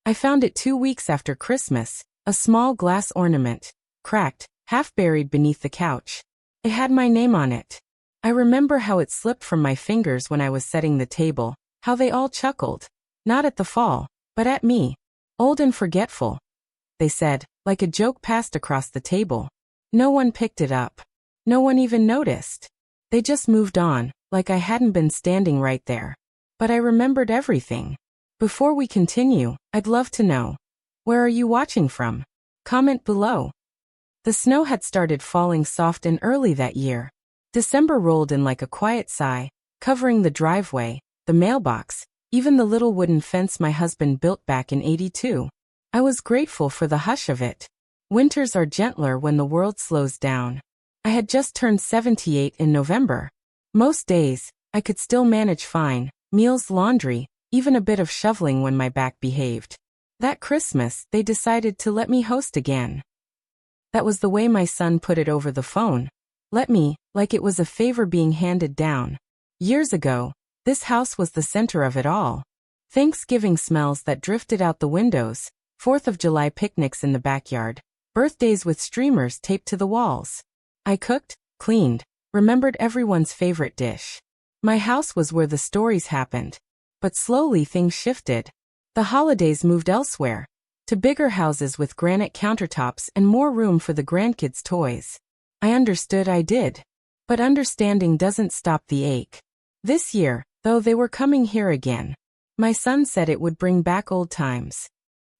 I found it 2 weeks after Christmas, a small glass ornament, cracked, half buried beneath the couch. It had my name on it. I remember how it slipped from my fingers when I was setting the table, how they all chuckled. Not at the fall, but at me. Old and forgetful, they said, like a joke passed across the table. No one picked it up. No one even noticed. They just moved on, like I hadn't been standing right there. But I remembered everything. Before we continue, I'd love to know, where are you watching from? Comment below. The snow had started falling soft and early that year. December rolled in like a quiet sigh, covering the driveway, the mailbox, even the little wooden fence my husband built back in '82. I was grateful for the hush of it. Winters are gentler when the world slows down. I had just turned 78 in November. Most days, I could still manage fine, meals, laundry, even a bit of shoveling when my back behaved. That Christmas, they decided to let me host again. That was the way my son put it over the phone. Let me, like it was a favor being handed down. Years ago, this house was the center of it all. Thanksgiving smells that drifted out the windows, 4th of July picnics in the backyard, birthdays with streamers taped to the walls. I cooked, cleaned, remembered everyone's favorite dish. My house was where the stories happened. But slowly things shifted. The holidays moved elsewhere, to bigger houses with granite countertops and more room for the grandkids' toys. I understood, I did. But understanding doesn't stop the ache. This year, though, they were coming here again. My son said it would bring back old times.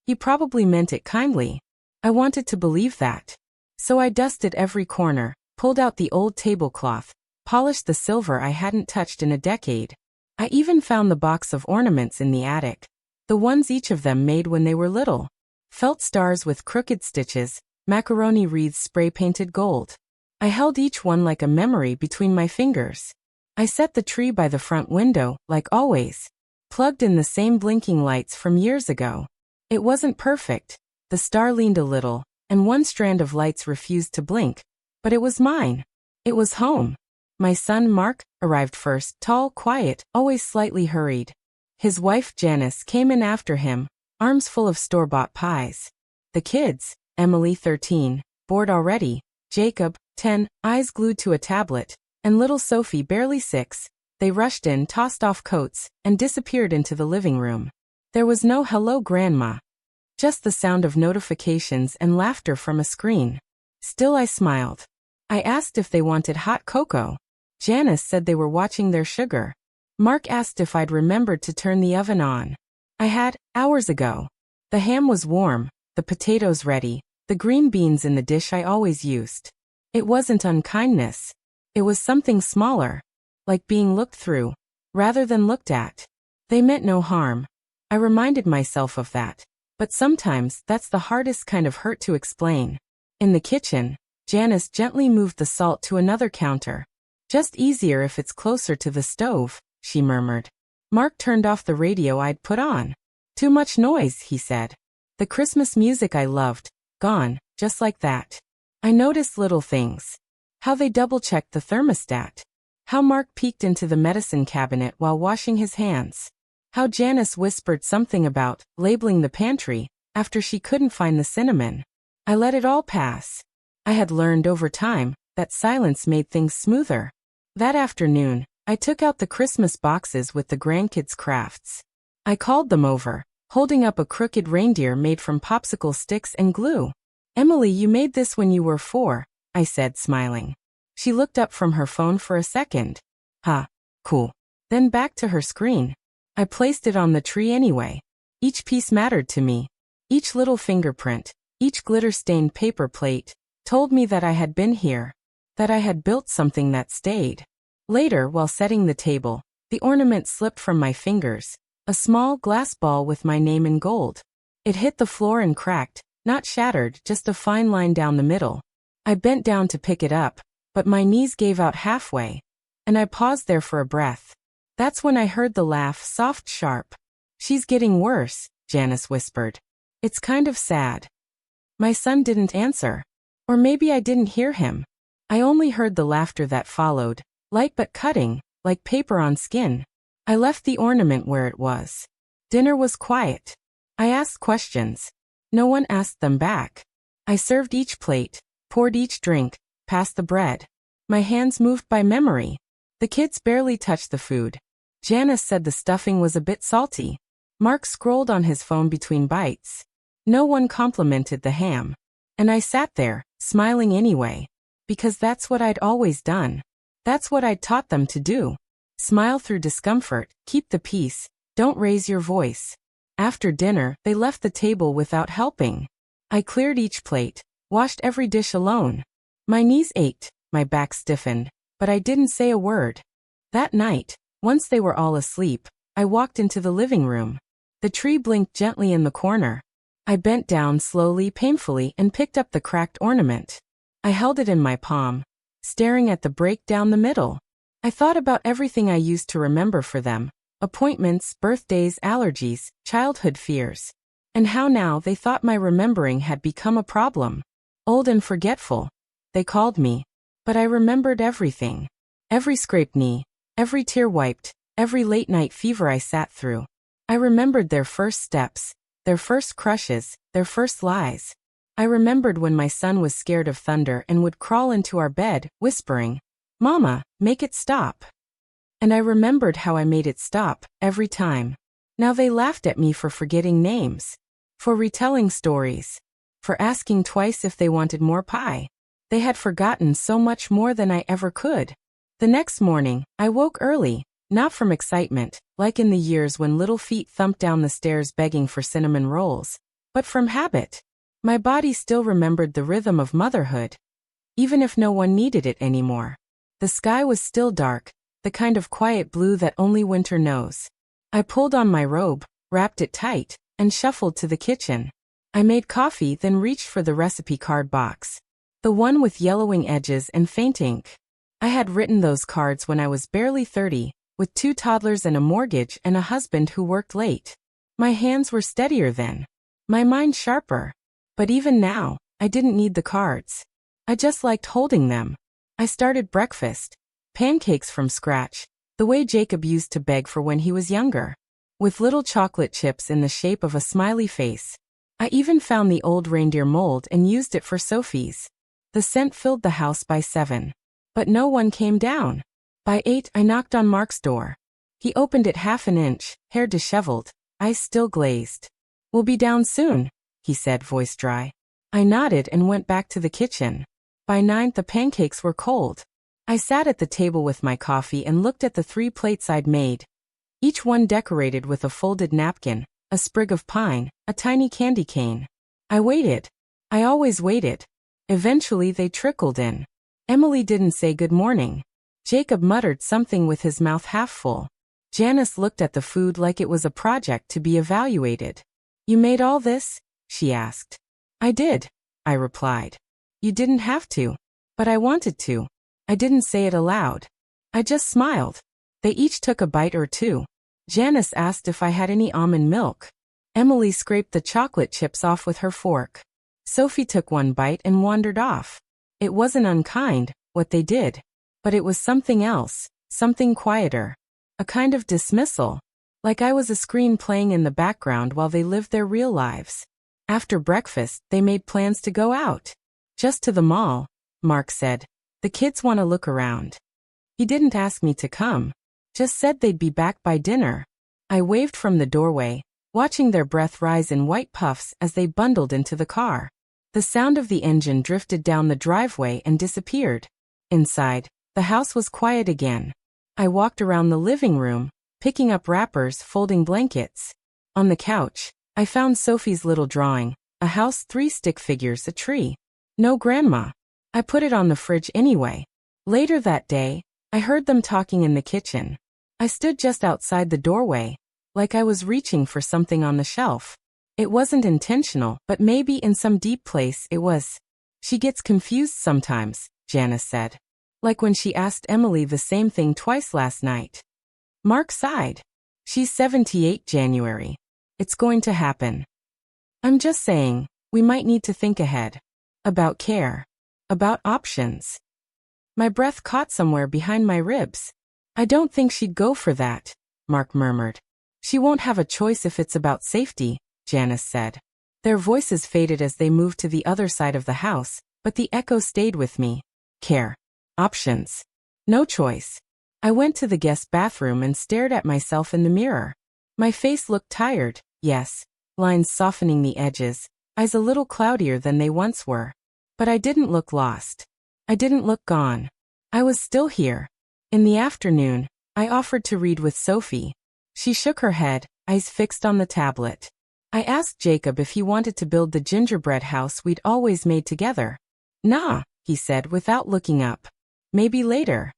He probably meant it kindly. I wanted to believe that. So I dusted every corner, pulled out the old tablecloth, polished the silver I hadn't touched in a decade. I even found the box of ornaments in the attic, the ones each of them made when they were little. Felt stars with crooked stitches, macaroni wreaths spray-painted gold. I held each one like a memory between my fingers. I set the tree by the front window, like always. Plugged in the same blinking lights from years ago. It wasn't perfect. The star leaned a little, and one strand of lights refused to blink. But it was mine. It was home. My son Mark arrived first, tall, quiet, always slightly hurried. His wife Janice came in after him, arms full of store-bought pies. The kids, Emily 13, bored already, Jacob 10, eyes glued to a tablet, and little Sophie barely 6, they rushed in, tossed off coats, and disappeared into the living room. There was no hello grandma. Just the sound of notifications and laughter from a screen. Still I smiled. I asked if they wanted hot cocoa. Janice said they were watching their sugar. Mark asked if I'd remembered to turn the oven on. I had, hours ago. The ham was warm, the potatoes ready, the green beans in the dish I always used. It wasn't unkindness. It was something smaller, like being looked through, rather than looked at. They meant no harm. I reminded myself of that. But sometimes that's the hardest kind of hurt to explain. In the kitchen, Janice gently moved the salt to another counter. Just easier if it's closer to the stove, she murmured. Mark turned off the radio I'd put on. Too much noise, he said. The Christmas music I loved, gone, just like that. I noticed little things. How they double-checked the thermostat. How Mark peeked into the medicine cabinet while washing his hands. How Janice whispered something about labeling the pantry after she couldn't find the cinnamon. I let it all pass. I had learned over time that silence made things smoother. That afternoon, I took out the Christmas boxes with the grandkids' crafts. I called them over, holding up a crooked reindeer made from popsicle sticks and glue. Emily, you made this when you were 4, I said, smiling. She looked up from her phone for a second. Huh, cool. Then back to her screen. I placed it on the tree anyway. Each piece mattered to me. Each little fingerprint, each glitter-stained paper plate, told me that I had been here, that I had built something that stayed. Later, while setting the table, the ornament slipped from my fingers, a small glass ball with my name in gold. It hit the floor and cracked, not shattered, just a fine line down the middle. I bent down to pick it up, but my knees gave out halfway, and I paused there for a breath. That's when I heard the laugh, soft, sharp. She's getting worse, Janice whispered. It's kind of sad. My son didn't answer. Or maybe I didn't hear him. I only heard the laughter that followed, light but cutting, like paper on skin. I left the ornament where it was. Dinner was quiet. I asked questions. No one asked them back. I served each plate, poured each drink, passed the bread. My hands moved by memory. The kids barely touched the food. Janice said the stuffing was a bit salty. Mark scrolled on his phone between bites. No one complimented the ham. And I sat there, smiling anyway. Because that's what I'd always done. That's what I'd taught them to do. Smile through discomfort, keep the peace, don't raise your voice. After dinner, they left the table without helping. I cleared each plate, washed every dish alone. My knees ached, my back stiffened, but I didn't say a word. That night, once they were all asleep, I walked into the living room. The tree blinked gently in the corner. I bent down slowly, painfully, and picked up the cracked ornament. I held it in my palm, staring at the break down the middle. I thought about everything I used to remember for them. Appointments, birthdays, allergies, childhood fears. And how now they thought my remembering had become a problem. Old and forgetful, they called me. But I remembered everything. Every scraped knee, every tear wiped, every late-night fever I sat through. I remembered their first steps, their first crushes, their first lies. I remembered when my son was scared of thunder and would crawl into our bed, whispering, "Mama, make it stop." And I remembered how I made it stop, every time. Now they laughed at me for forgetting names, for retelling stories, for asking twice if they wanted more pie. They had forgotten so much more than I ever could. The next morning, I woke early, not from excitement, like in the years when little feet thumped down the stairs begging for cinnamon rolls, but from habit. My body still remembered the rhythm of motherhood, even if no one needed it anymore. The sky was still dark, the kind of quiet blue that only winter knows. I pulled on my robe, wrapped it tight, and shuffled to the kitchen. I made coffee, then reached for the recipe card box. The one with yellowing edges and faint ink. I had written those cards when I was barely 30, with 2 toddlers and a mortgage and a husband who worked late. My hands were steadier then. My mind sharper. But even now, I didn't need the cards. I just liked holding them. I started breakfast. Pancakes from scratch, the way Jacob used to beg for when he was younger. With little chocolate chips in the shape of a smiley face. I even found the old reindeer mold and used it for Sophie's. The scent filled the house by 7. But no one came down. By 8, I knocked on Mark's door. He opened it half an inch, hair disheveled, eyes still glazed. "We'll be down soon," he said, voice dry. I nodded and went back to the kitchen. By 9, the pancakes were cold. I sat at the table with my coffee and looked at the 3 plates I'd made. Each one decorated with a folded napkin, a sprig of pine, a tiny candy cane. I waited. I always waited. Eventually they trickled in. Emily didn't say good morning. Jacob muttered something with his mouth half full. Janice looked at the food like it was a project to be evaluated. "You made all this?" she asked. "I did," I replied. "You didn't have to." "But I wanted to." I didn't say it aloud. I just smiled. They each took a bite or two. Janice asked if I had any almond milk. Emily scraped the chocolate chips off with her fork. Sophie took one bite and wandered off. It wasn't unkind, what they did. But it was something else, something quieter. A kind of dismissal. Like I was a screen playing in the background while they lived their real lives. After breakfast, they made plans to go out. "Just to the mall," Mark said. "The kids want to look around." He didn't ask me to come. Just said they'd be back by dinner. I waved from the doorway, watching their breath rise in white puffs as they bundled into the car. The sound of the engine drifted down the driveway and disappeared. Inside, the house was quiet again. I walked around the living room, picking up wrappers, folding blankets. On the couch, I found Sophie's little drawing, a house, 3 stick figures, a tree. No grandma. I put it on the fridge anyway. Later that day, I heard them talking in the kitchen. I stood just outside the doorway, like I was reaching for something on the shelf. It wasn't intentional, but maybe in some deep place it was. "She gets confused sometimes," Janice said. Like when she asked Emily the same thing twice last night. Mark sighed. "She's 78 January. It's going to happen." I'm just saying, we might need to think ahead. About care. About options. My breath caught somewhere behind my ribs. "I don't think she'd go for that," Mark murmured. "She won't have a choice if it's about safety," Janice said. Their voices faded as they moved to the other side of the house, but the echo stayed with me. Care. Options. No choice. I went to the guest bathroom and stared at myself in the mirror. My face looked tired, yes, lines softening the edges, eyes a little cloudier than they once were. But I didn't look lost. I didn't look gone. I was still here. In the afternoon, I offered to read with Sophie. She shook her head, eyes fixed on the tablet. I asked Jacob if he wanted to build the gingerbread house we'd always made together. Nah, he said without looking up. Maybe later.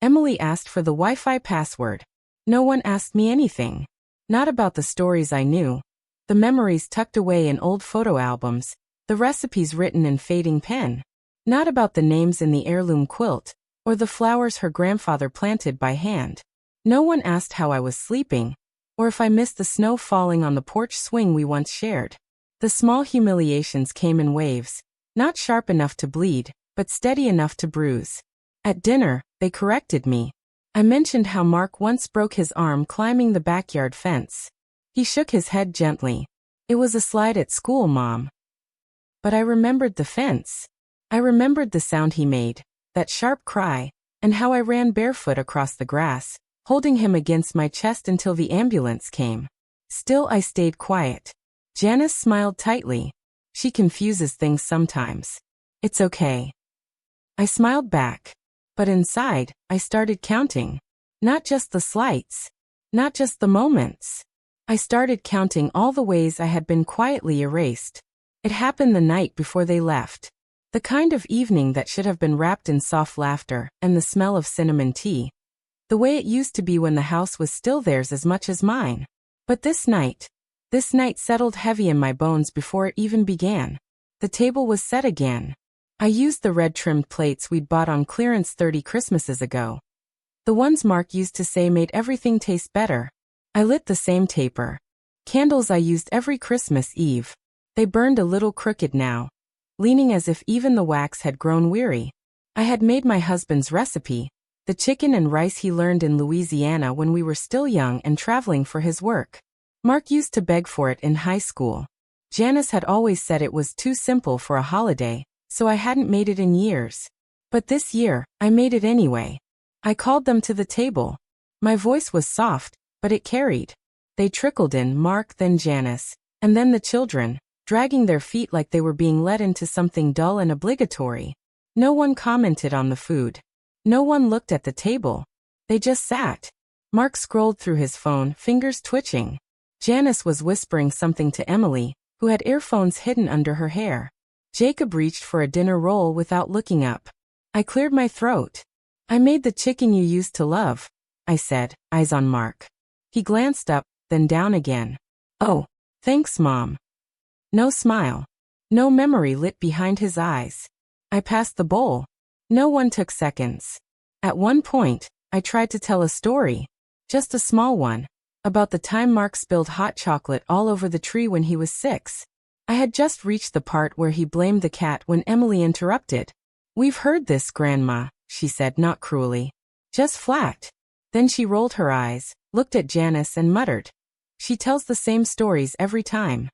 Emily asked for the Wi-Fi password. No one asked me anything. Not about the stories I knew. The memories tucked away in old photo albums. The recipes written in fading pen. Not about the names in the heirloom quilt, or the flowers her grandfather planted by hand. No one asked how I was sleeping, or if I missed the snow falling on the porch swing we once shared. The small humiliations came in waves, not sharp enough to bleed, but steady enough to bruise. At dinner, they corrected me. I mentioned how Mark once broke his arm climbing the backyard fence. He shook his head gently. It was a slide at school, Mom. But I remembered the fence. I remembered the sound he made, that sharp cry, and how I ran barefoot across the grass, holding him against my chest until the ambulance came. Still I stayed quiet. Janice smiled tightly. She confuses things sometimes. It's okay. I smiled back. But inside, I started counting. Not just the slights. Not just the moments. I started counting all the ways I had been quietly erased. It happened the night before they left. The kind of evening that should have been wrapped in soft laughter and the smell of cinnamon tea. The way it used to be when the house was still theirs as much as mine. But this night settled heavy in my bones before it even began. The table was set again. I used the red-trimmed plates we'd bought on clearance 30 Christmases ago. The ones Mark used to say made everything taste better. I lit the same taper. Candles I used every Christmas Eve. They burned a little crooked now, leaning as if even the wax had grown weary. I had made my husband's recipe, the chicken and rice he learned in Louisiana when we were still young and traveling for his work. Mark used to beg for it in high school. Janice had always said it was too simple for a holiday, so I hadn't made it in years. But this year, I made it anyway. I called them to the table. My voice was soft, but it carried. They trickled in, Mark, then Janice, and then the children, dragging their feet like they were being led into something dull and obligatory. No one commented on the food. No one looked at the table. They just sat. Mark scrolled through his phone, fingers twitching. Janice was whispering something to Emily, who had earphones hidden under her hair. Jacob reached for a dinner roll without looking up. I cleared my throat. I made the chicken you used to love, I said, eyes on Mark. He glanced up, then down again. Oh, thanks, Mom. No smile. No memory lit behind his eyes. I passed the bowl. No one took seconds. At one point, I tried to tell a story. Just a small one. About the time Mark spilled hot chocolate all over the tree when he was 6. I had just reached the part where he blamed the cat when Emily interrupted. We've heard this, Grandma, she said, not cruelly. Just flat. Then she rolled her eyes, looked at Janice and muttered. She tells the same stories every time.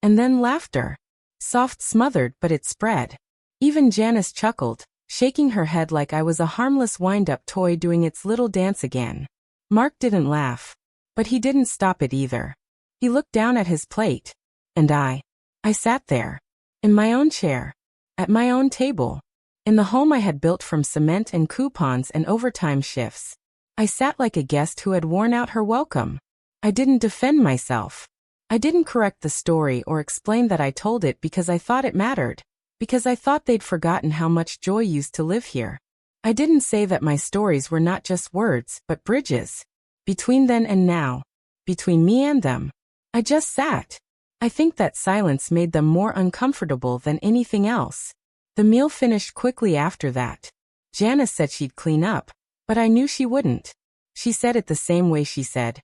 And then laughter. Soft, smothered, but it spread. Even Janice chuckled, shaking her head like I was a harmless wind-up toy doing its little dance again. Mark didn't laugh. But he didn't stop it either. He looked down at his plate. And I sat there. In my own chair. At my own table. In the home I had built from cement and coupons and overtime shifts. I sat like a guest who had worn out her welcome. I didn't defend myself. I didn't correct the story or explain that I told it because I thought it mattered. Because I thought they'd forgotten how much joy used to live here. I didn't say that my stories were not just words, but bridges. Between then and now. Between me and them. I just sat. I think that silence made them more uncomfortable than anything else. The meal finished quickly after that. Janice said she'd clean up, but I knew she wouldn't. She said it the same way she said,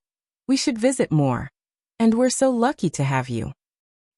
"We should visit more. And we're so lucky to have you."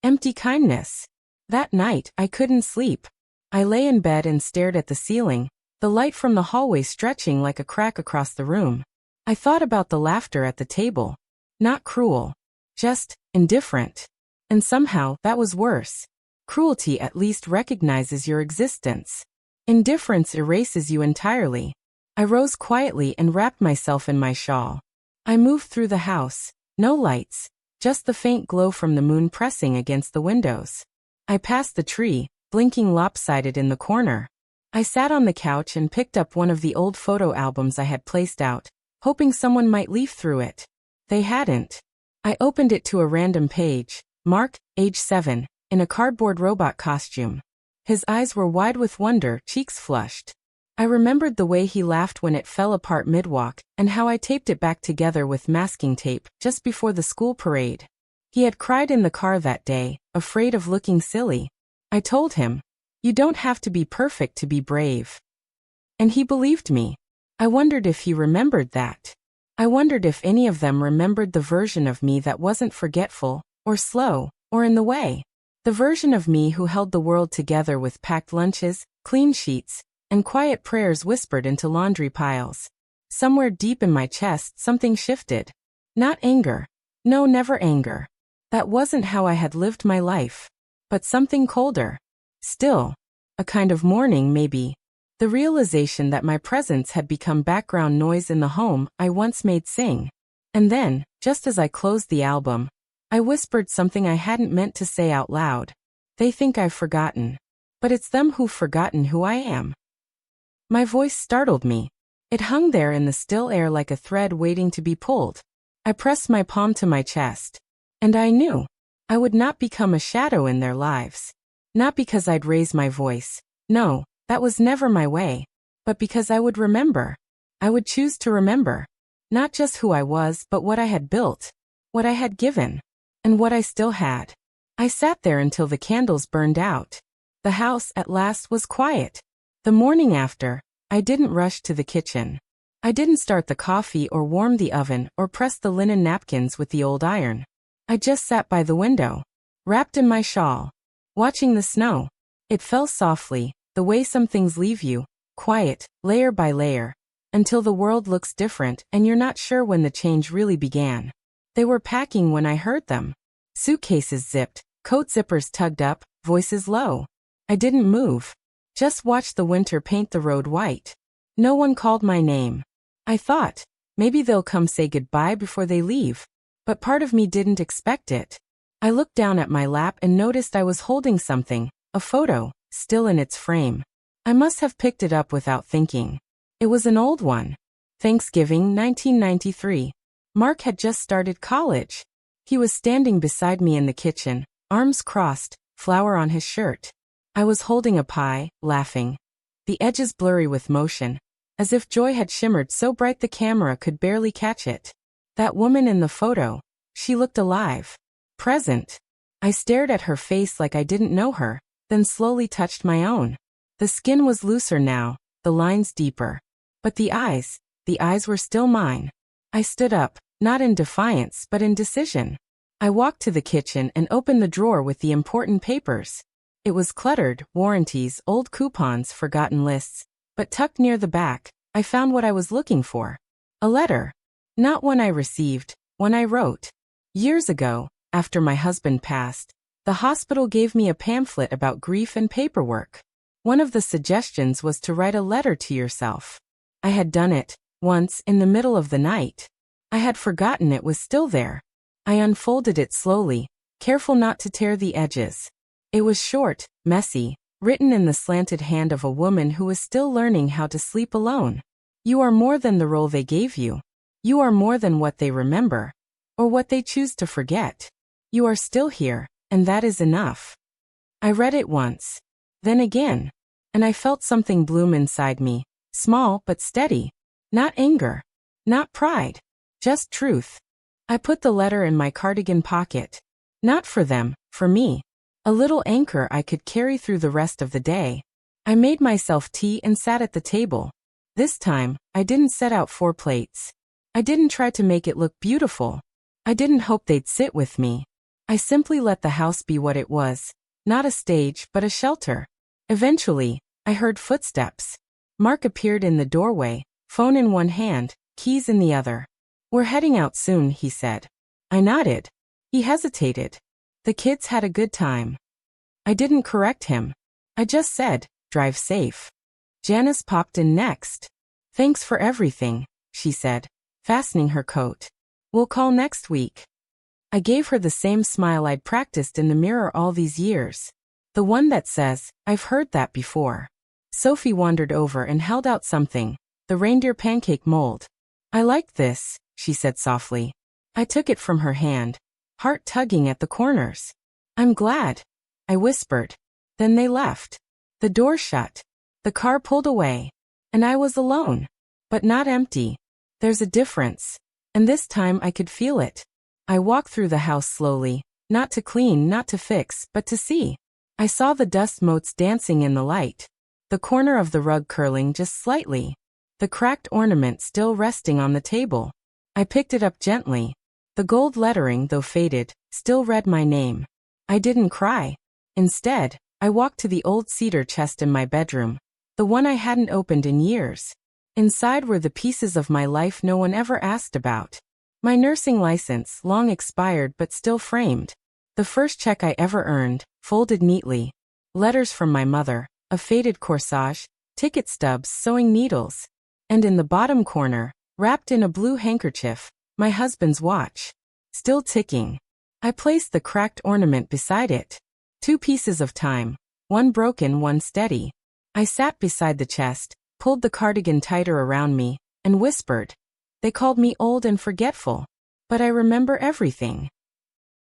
Empty kindness. That night, I couldn't sleep. I lay in bed and stared at the ceiling, the light from the hallway stretching like a crack across the room. I thought about the laughter at the table. Not cruel. Just indifferent. And somehow, that was worse. Cruelty at least recognizes your existence. Indifference erases you entirely. I rose quietly and wrapped myself in my shawl. I moved through the house. No lights, just the faint glow from the moon pressing against the windows. I passed the tree, blinking lopsided in the corner. I sat on the couch and picked up one of the old photo albums I had placed out, hoping someone might leaf through it. They hadn't. I opened it to a random page. Mark, age 7, in a cardboard robot costume. His eyes were wide with wonder, cheeks flushed. I remembered the way he laughed when it fell apart mid-walk, and how I taped it back together with masking tape just before the school parade. He had cried in the car that day, afraid of looking silly. I told him, "You don't have to be perfect to be brave." And he believed me. I wondered if he remembered that. I wondered if any of them remembered the version of me that wasn't forgetful, or slow, or in the way. The version of me who held the world together with packed lunches, clean sheets, and quiet prayers whispered into laundry piles. Somewhere deep in my chest something shifted. Not anger. No, never anger. That wasn't how I had lived my life. But something colder. Still. A kind of mourning maybe. The realization that my presence had become background noise in the home I once made sing. And then, just as I closed the album, I whispered something I hadn't meant to say out loud. They think I've forgotten. But it's them who've forgotten who I am. My voice startled me. It hung there in the still air like a thread waiting to be pulled. I pressed my palm to my chest. And I knew. I would not become a shadow in their lives. Not because I'd raise my voice. No. That was never my way. But because I would remember. I would choose to remember. Not just who I was, but what I had built. What I had given. And what I still had. I sat there until the candles burned out. The house, at last, was quiet. The morning after, I didn't rush to the kitchen. I didn't start the coffee or warm the oven or press the linen napkins with the old iron. I just sat by the window, wrapped in my shawl, watching the snow. It fell softly, the way some things leave you, quiet, layer by layer, until the world looks different and you're not sure when the change really began. They were packing when I heard them. Suitcases zipped, coat zippers tugged up, voices low. I didn't move. Just watched the winter paint the road white. No one called my name. I thought, maybe they'll come say goodbye before they leave. But part of me didn't expect it. I looked down at my lap and noticed I was holding something, a photo, still in its frame. I must have picked it up without thinking. It was an old one. Thanksgiving, 1993. Mark had just started college. He was standing beside me in the kitchen, arms crossed, flour on his shirt. I was holding a pie, laughing. The edges blurry with motion, as if joy had shimmered so bright the camera could barely catch it. That woman in the photo, she looked alive. Present. I stared at her face like I didn't know her, then slowly touched my own. The skin was looser now, the lines deeper. But the eyes were still mine. I stood up, not in defiance but in decision. I walked to the kitchen and opened the drawer with the important papers. It was cluttered, warranties, old coupons, forgotten lists, but tucked near the back, I found what I was looking for. A letter. Not one I received, one I wrote. Years ago, after my husband passed, the hospital gave me a pamphlet about grief and paperwork. One of the suggestions was to write a letter to yourself. I had done it, once, in the middle of the night. I had forgotten it was still there. I unfolded it slowly, careful not to tear the edges. It was short, messy, written in the slanted hand of a woman who was still learning how to sleep alone. You are more than the role they gave you. You are more than what they remember, or what they choose to forget. You are still here, and that is enough. I read it once, then again, and I felt something bloom inside me, small but steady. Not anger, not pride, just truth. I put the letter in my cardigan pocket. Not for them, for me. A little anchor I could carry through the rest of the day. I made myself tea and sat at the table. This time, I didn't set out 4 plates. I didn't try to make it look beautiful. I didn't hope they'd sit with me. I simply let the house be what it was, not a stage but a shelter. Eventually, I heard footsteps. Mark appeared in the doorway, phone in one hand, keys in the other. We're heading out soon, he said. I nodded. He hesitated. The kids had a good time. I didn't correct him. I just said, drive safe. Janice popped in next. Thanks for everything, she said, fastening her coat. We'll call next week. I gave her the same smile I'd practiced in the mirror all these years. The one that says, I've heard that before. Sophie wandered over and held out something, the reindeer pancake mold. I liked this, she said softly. I took it from her hand, heart tugging at the corners. I'm glad, I whispered. Then they left. The door shut. The car pulled away. And I was alone. But not empty. There's a difference. And this time I could feel it. I walked through the house slowly, not to clean, not to fix, but to see. I saw the dust motes dancing in the light. The corner of the rug curling just slightly. The cracked ornament still resting on the table. I picked it up gently. The gold lettering, though faded, still read my name. I didn't cry. Instead, I walked to the old cedar chest in my bedroom, the one I hadn't opened in years. Inside were the pieces of my life no one ever asked about. My nursing license, long expired but still framed. The first check I ever earned, folded neatly. Letters from my mother, a faded corsage, ticket stubs, sewing needles. And in the bottom corner, wrapped in a blue handkerchief, my husband's watch. Still ticking. I placed the cracked ornament beside it. 2 pieces of time, one broken, one steady. I sat beside the chest, pulled the cardigan tighter around me, and whispered. They called me old and forgetful. But I remember everything.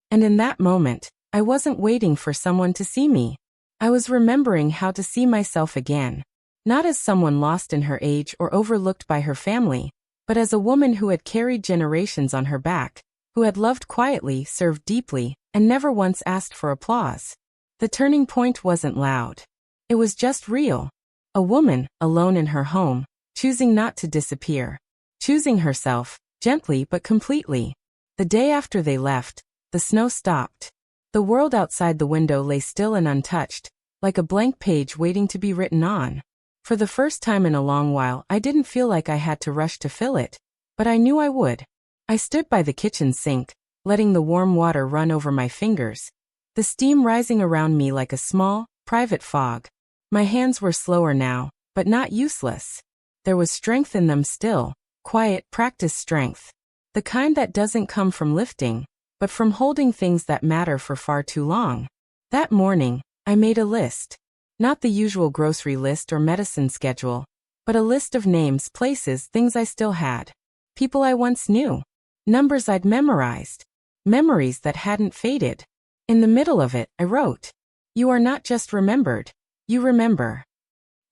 And in that moment, I wasn't waiting for someone to see me. I was remembering how to see myself again. Not as someone lost in her age or overlooked by her family, but as a woman who had carried generations on her back, who had loved quietly, served deeply, and never once asked for applause. The turning point wasn't loud. It was just real. A woman, alone in her home, choosing not to disappear. Choosing herself, gently but completely. The day after they left, the snow stopped. The world outside the window lay still and untouched, like a blank page waiting to be written on. For the first time in a long while, I didn't feel like I had to rush to fill it, but I knew I would. I stood by the kitchen sink, letting the warm water run over my fingers, the steam rising around me like a small, private fog. My hands were slower now, but not useless. There was strength in them still, quiet, practiced strength. The kind that doesn't come from lifting, but from holding things that matter for far too long. That morning, I made a list. Not the usual grocery list or medicine schedule, but a list of names, places, things I still had. People I once knew. Numbers I'd memorized. Memories that hadn't faded. In the middle of it, I wrote, "You are not just remembered. You remember."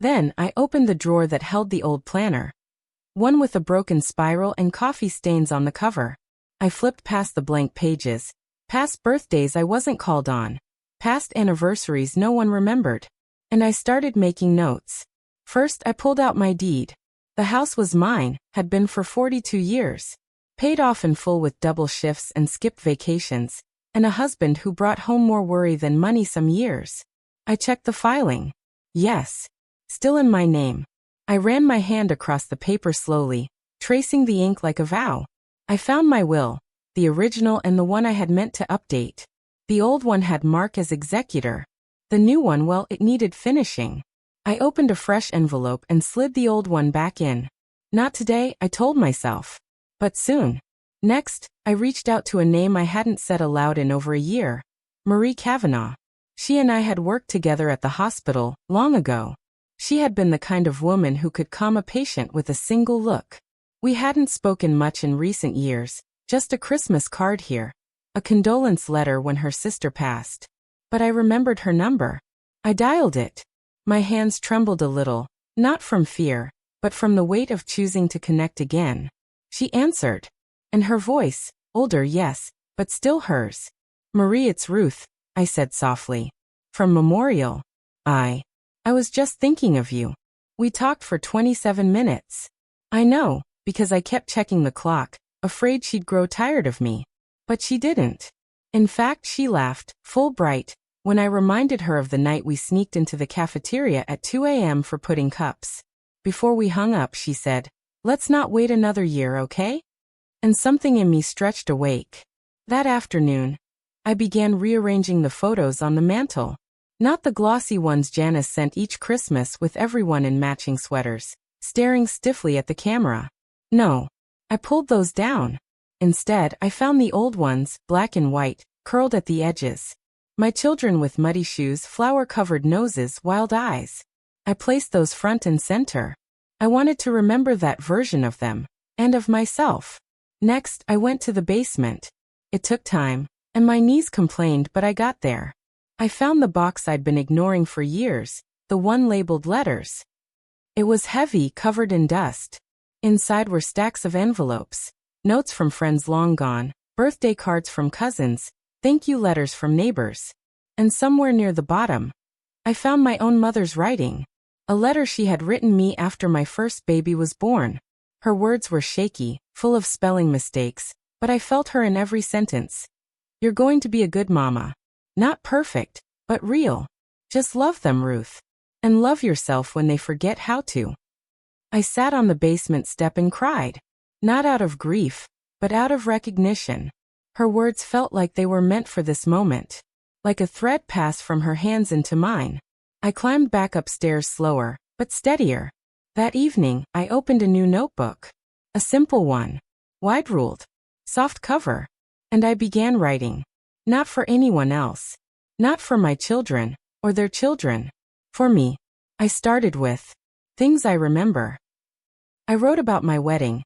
Then I opened the drawer that held the old planner. One with a broken spiral and coffee stains on the cover. I flipped past the blank pages. Past birthdays I wasn't called on. Past anniversaries no one remembered. And I started making notes. First I pulled out my deed. The house was mine, had been for 42 years. Paid off in full with double shifts and skipped vacations. And a husband who brought home more worry than money some years. I checked the filing. Yes. Still in my name. I ran my hand across the paper slowly, tracing the ink like a vow. I found my will, the original and the one I had meant to update. The old one had Mark as executor. The new one, well, it needed finishing. I opened a fresh envelope and slid the old one back in. Not today, I told myself. But soon. Next, I reached out to a name I hadn't said aloud in over a year. Marie Kavanaugh. She and I had worked together at the hospital, long ago. She had been the kind of woman who could calm a patient with a single look. We hadn't spoken much in recent years, just a Christmas card here. A condolence letter when her sister passed. But I remembered her number. I dialed it. My hands trembled a little, not from fear, but from the weight of choosing to connect again. She answered. And her voice, older yes, but still hers. "Marie, it's Ruth," I said softly. "From Memorial. I was just thinking of you. We talked for 27 minutes. I know, because I kept checking the clock, afraid she'd grow tired of me. But she didn't. In fact, she laughed, full bright, when I reminded her of the night we sneaked into the cafeteria at 2 a.m. for pudding cups. Before we hung up, she said, "Let's not wait another year, okay?" And something in me stretched awake. That afternoon, I began rearranging the photos on the mantel. Not the glossy ones Janice sent each Christmas with everyone in matching sweaters, staring stiffly at the camera. No. I pulled those down. Instead, I found the old ones, black and white, curled at the edges. My children with muddy shoes, flower-covered noses, wild eyes. I placed those front and center. I wanted to remember that version of them, and of myself. Next, I went to the basement. It took time, and my knees complained, but I got there. I found the box I'd been ignoring for years, the one labeled letters. It was heavy, covered in dust. Inside were stacks of envelopes, notes from friends long gone, birthday cards from cousins, thank you letters from neighbors. And somewhere near the bottom, I found my own mother's writing. A letter she had written me after my first baby was born. Her words were shaky, full of spelling mistakes, but I felt her in every sentence. You're going to be a good mama. Not perfect, but real. Just love them, Ruth. And love yourself when they forget how to. I sat on the basement step and cried. Not out of grief, but out of recognition. Her words felt like they were meant for this moment. Like a thread passed from her hands into mine. I climbed back upstairs slower, but steadier. That evening, I opened a new notebook. A simple one. Wide-ruled. Soft cover. And I began writing. Not for anyone else. Not for my children, or their children. For me. I started with things I remember. I wrote about my wedding.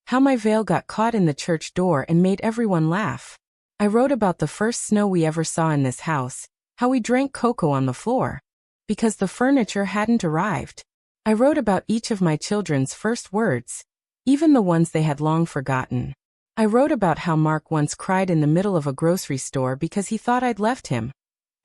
How my veil got caught in the church door and made everyone laugh. I wrote about the first snow we ever saw in this house. How we drank cocoa on the floor. Because the furniture hadn't arrived. I wrote about each of my children's first words. Even the ones they had long forgotten. I wrote about how Mark once cried in the middle of a grocery store because he thought I'd left him.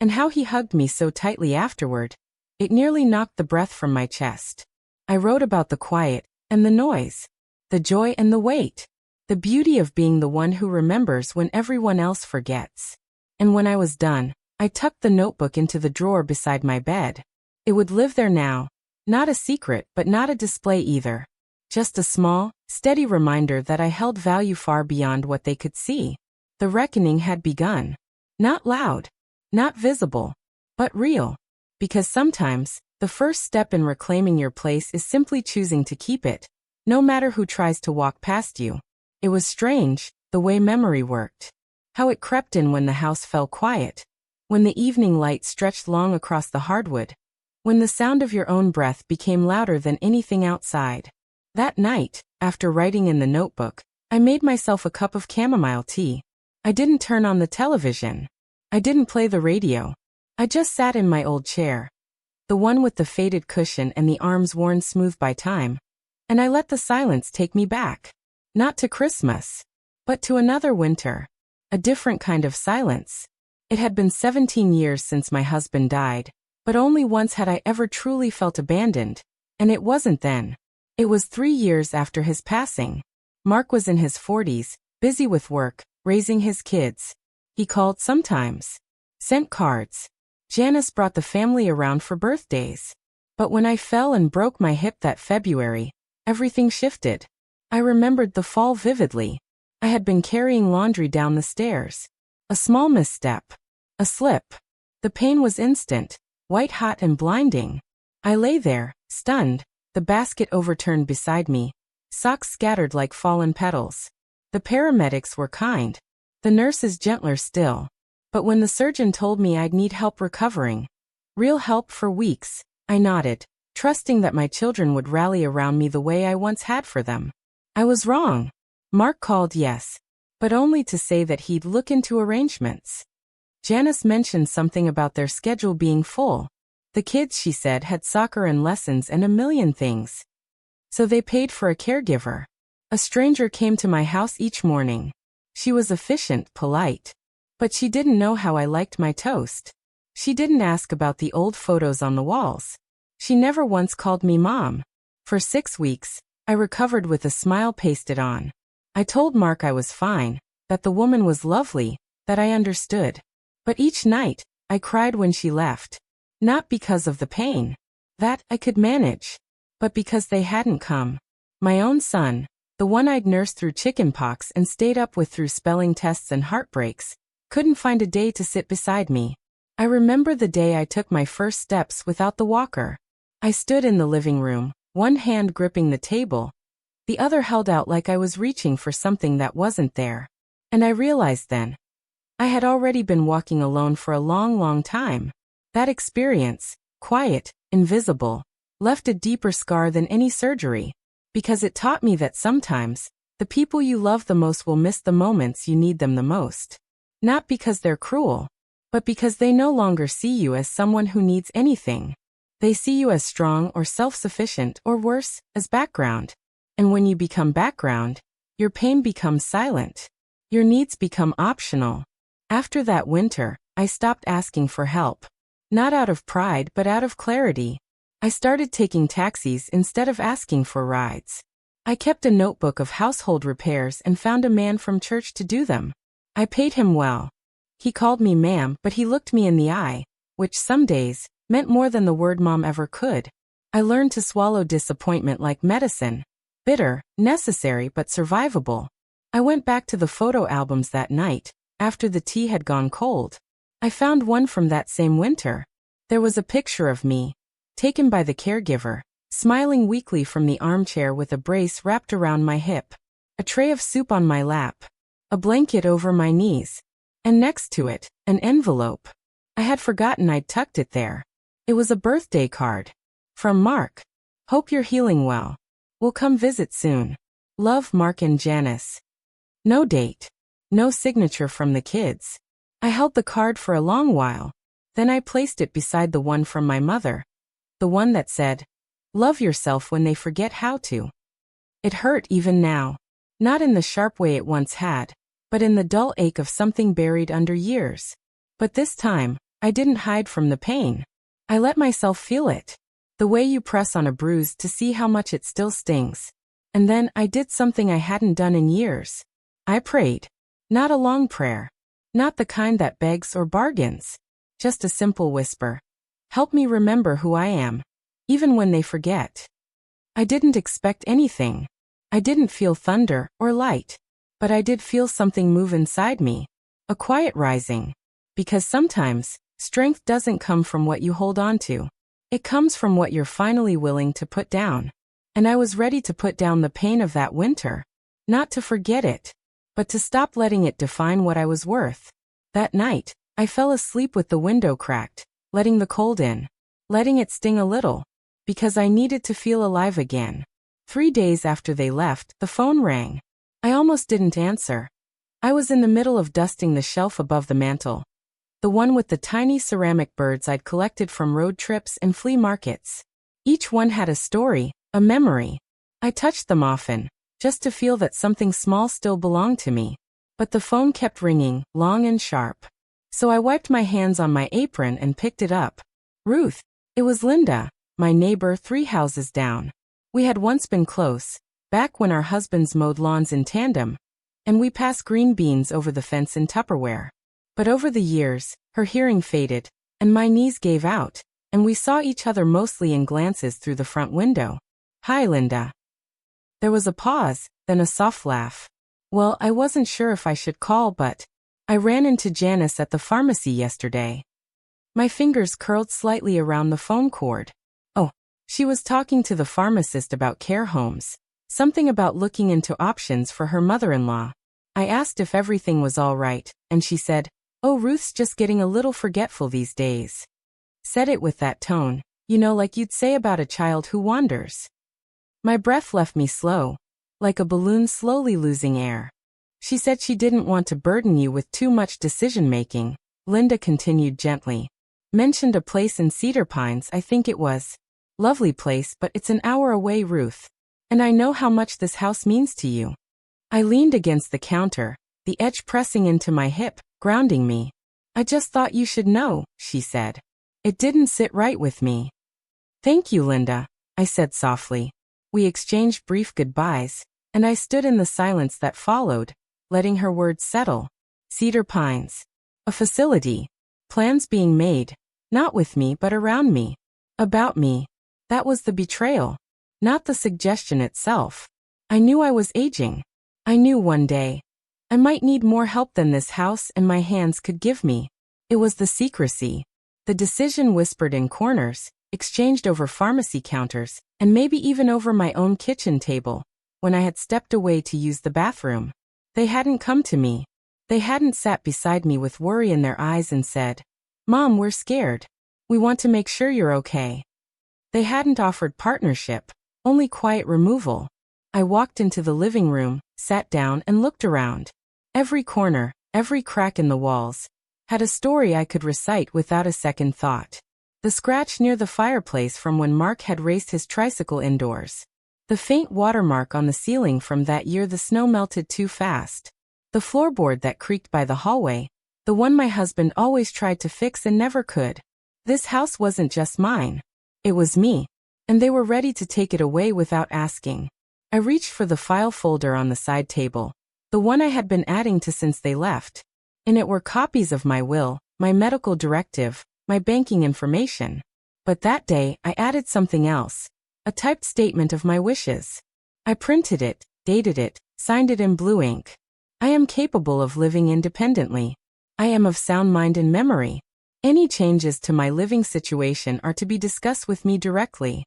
And how he hugged me so tightly afterward. It nearly knocked the breath from my chest. I wrote about the quiet, and the noise. The joy and the weight. The beauty of being the one who remembers when everyone else forgets. And when I was done, I tucked the notebook into the drawer beside my bed. It would live there now. Not a secret, but not a display either. Just a small, steady reminder that I held value far beyond what they could see. The reckoning had begun. Not loud. Not visible. But real. Because sometimes, the first step in reclaiming your place is simply choosing to keep it. No matter who tries to walk past you. It was strange, the way memory worked. How it crept in when the house fell quiet. When the evening light stretched long across the hardwood. When the sound of your own breath became louder than anything outside. That night, after writing in the notebook, I made myself a cup of chamomile tea. I didn't turn on the television. I didn't play the radio. I just sat in my old chair. The one with the faded cushion and the arms worn smooth by time. And I let the silence take me back. Not to Christmas. But to another winter. A different kind of silence. It had been 17 years since my husband died. But only once had I ever truly felt abandoned. And it wasn't then. It was 3 years after his passing. Mark was in his 40s, busy with work, raising his kids. He called sometimes. Sent cards. Janice brought the family around for birthdays. But when I fell and broke my hip that February, everything shifted. I remembered the fall vividly. I had been carrying laundry down the stairs. A small misstep. A slip. The pain was instant, white hot and blinding. I lay there, stunned. The basket overturned beside me. Socks scattered like fallen petals. The paramedics were kind. The nurses gentler still. But when the surgeon told me I'd need help recovering, real help for weeks, I nodded, trusting that my children would rally around me the way I once had for them. I was wrong. Mark called, yes, but only to say that he'd look into arrangements. Janice mentioned something about their schedule being full. The kids, she said, had soccer and lessons and a million things. So they paid for a caregiver. A stranger came to my house each morning. She was efficient, polite. But she didn't know how I liked my toast. She didn't ask about the old photos on the walls. She never once called me mom. For 6 weeks, I recovered with a smile pasted on. I told Mark I was fine, that the woman was lovely, that I understood. But each night, I cried when she left. Not because of the pain. That I could manage. But because they hadn't come. My own son, the one I'd nursed through chickenpox and stayed up with through spelling tests and heartbreaks, Couldn't find a day to sit beside me. I remember the day I took my first steps without the walker. I stood in the living room, one hand gripping the table, the other held out like I was reaching for something that wasn't there. And I realized then, I had already been walking alone for a long, long time. That experience, quiet, invisible, left a deeper scar than any surgery, because it taught me that sometimes, the people you love the most will miss the moments you need them the most. Not because they're cruel, but because they no longer see you as someone who needs anything. They see you as strong or self-sufficient or worse, as background. And when you become background, your pain becomes silent. Your needs become optional. After that winter, I stopped asking for help. Not out of pride but out of clarity. I started taking taxis instead of asking for rides. I kept a notebook of household repairs and found a man from church to do them. I paid him well. He called me ma'am, but he looked me in the eye, which some days meant more than the word mom ever could. I learned to swallow disappointment like medicine. Bitter, necessary but survivable. I went back to the photo albums that night, after the tea had gone cold. I found one from that same winter. There was a picture of me, taken by the caregiver, smiling weakly from the armchair with a brace wrapped around my hip, a tray of soup on my lap, a blanket over my knees, and next to it, an envelope. I had forgotten I'd tucked it there. It was a birthday card. From Mark. Hope you're healing well. We'll come visit soon. Love, Mark and Janice. No date. No signature from the kids. I held the card for a long while. Then I placed it beside the one from my mother. The one that said, "Love yourself when they forget how to." It hurt even now. Not in the sharp way it once had, but in the dull ache of something buried under years. But this time, I didn't hide from the pain. I let myself feel it. The way you press on a bruise to see how much it still stings. And then I did something I hadn't done in years. I prayed. Not a long prayer. Not the kind that begs or bargains. Just a simple whisper. Help me remember who I am, even when they forget. I didn't expect anything. I didn't feel thunder or light. But I did feel something move inside me. A quiet rising. Because sometimes, strength doesn't come from what you hold on to. It comes from what you're finally willing to put down. And I was ready to put down the pain of that winter. Not to forget it, but to stop letting it define what I was worth. That night, I fell asleep with the window cracked, letting the cold in, letting it sting a little, because I needed to feel alive again. 3 days after they left, the phone rang. I almost didn't answer. I was in the middle of dusting the shelf above the mantel. The one with the tiny ceramic birds I'd collected from road trips and flea markets. Each one had a story, a memory. I touched them often, just to feel that something small still belonged to me. But the phone kept ringing, long and sharp. So I wiped my hands on my apron and picked it up. Ruth. It was Linda, my neighbor 3 houses down. We had once been close, back when our husbands mowed lawns in tandem, and we passed green beans over the fence in Tupperware. But over the years, her hearing faded, and my knees gave out, and we saw each other mostly in glances through the front window. Hi, Linda. There was a pause, then a soft laugh. Well, I wasn't sure if I should call, but I ran into Janice at the pharmacy yesterday. My fingers curled slightly around the phone cord. Oh, she was talking to the pharmacist about care homes, something about looking into options for her mother-in-law. I asked if everything was all right, and she said, "Oh, Ruth's just getting a little forgetful these days." Said it with that tone, you know, like you'd say about a child who wanders. My breath left me slow, like a balloon slowly losing air. She said she didn't want to burden you with too much decision-making, Linda continued gently. Mentioned a place in Cedar Pines, I think it was. Lovely place, but it's an hour away, Ruth. And I know how much this house means to you. I leaned against the counter, the edge pressing into my hip, grounding me. I just thought you should know, she said. It didn't sit right with me. Thank you, Linda, I said softly. We exchanged brief goodbyes, and I stood in the silence that followed, letting her words settle. Cedar Pines. A facility. Plans being made, not with me but around me. About me. That was the betrayal, not the suggestion itself. I knew I was aging. I knew one day I might need more help than this house and my hands could give me. It was the secrecy. The decision whispered in corners, exchanged over pharmacy counters, and maybe even over my own kitchen table, when I had stepped away to use the bathroom. They hadn't come to me. They hadn't sat beside me with worry in their eyes and said, "Mom, we're scared. We want to make sure you're okay." They hadn't offered partnership, only quiet removal. I walked into the living room, sat down and looked around. Every corner, every crack in the walls, had a story I could recite without a second thought. The scratch near the fireplace from when Mark had raced his tricycle indoors. The faint watermark on the ceiling from that year the snow melted too fast. The floorboard that creaked by the hallway, the one my husband always tried to fix and never could. This house wasn't just mine. It was me. And they were ready to take it away without asking. I reached for the file folder on the side table, the one I had been adding to since they left. In it were copies of my will, my medical directive, my banking information. But that day, I added something else, a typed statement of my wishes. I printed it, dated it, signed it in blue ink. I am capable of living independently. I am of sound mind and memory. Any changes to my living situation are to be discussed with me directly.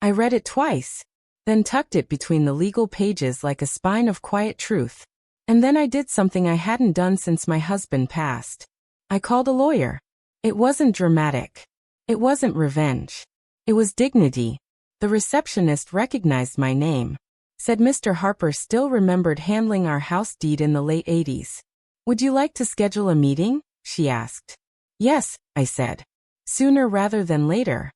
I read it twice, then tucked it between the legal pages like a spine of quiet truth. And then I did something I hadn't done since my husband passed. I called a lawyer. It wasn't dramatic. It wasn't revenge. It was dignity. The receptionist recognized my name. Said Mr. Harper still remembered handling our house deed in the late 80s. "Would you like to schedule a meeting?" she asked. "Yes," I said. "Sooner rather than later."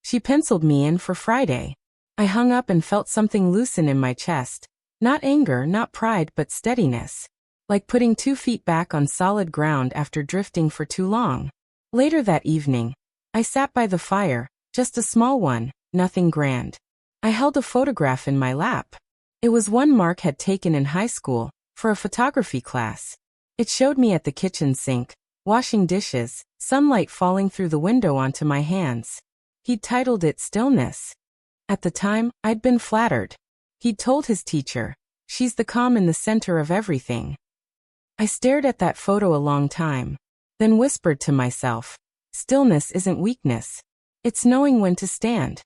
She penciled me in for Friday. I hung up and felt something loosen in my chest. Not anger, not pride, but steadiness. Like putting 2 feet back on solid ground after drifting for too long. Later that evening, I sat by the fire, just a small one, nothing grand. I held a photograph in my lap. It was one Mark had taken in high school, for a photography class. It showed me at the kitchen sink, washing dishes, sunlight falling through the window onto my hands. He'd titled it Stillness. At the time, I'd been flattered. He'd told his teacher, "She's the calm in the center of everything." I stared at that photo a long time, then whispered to myself, stillness isn't weakness. It's knowing when to stand.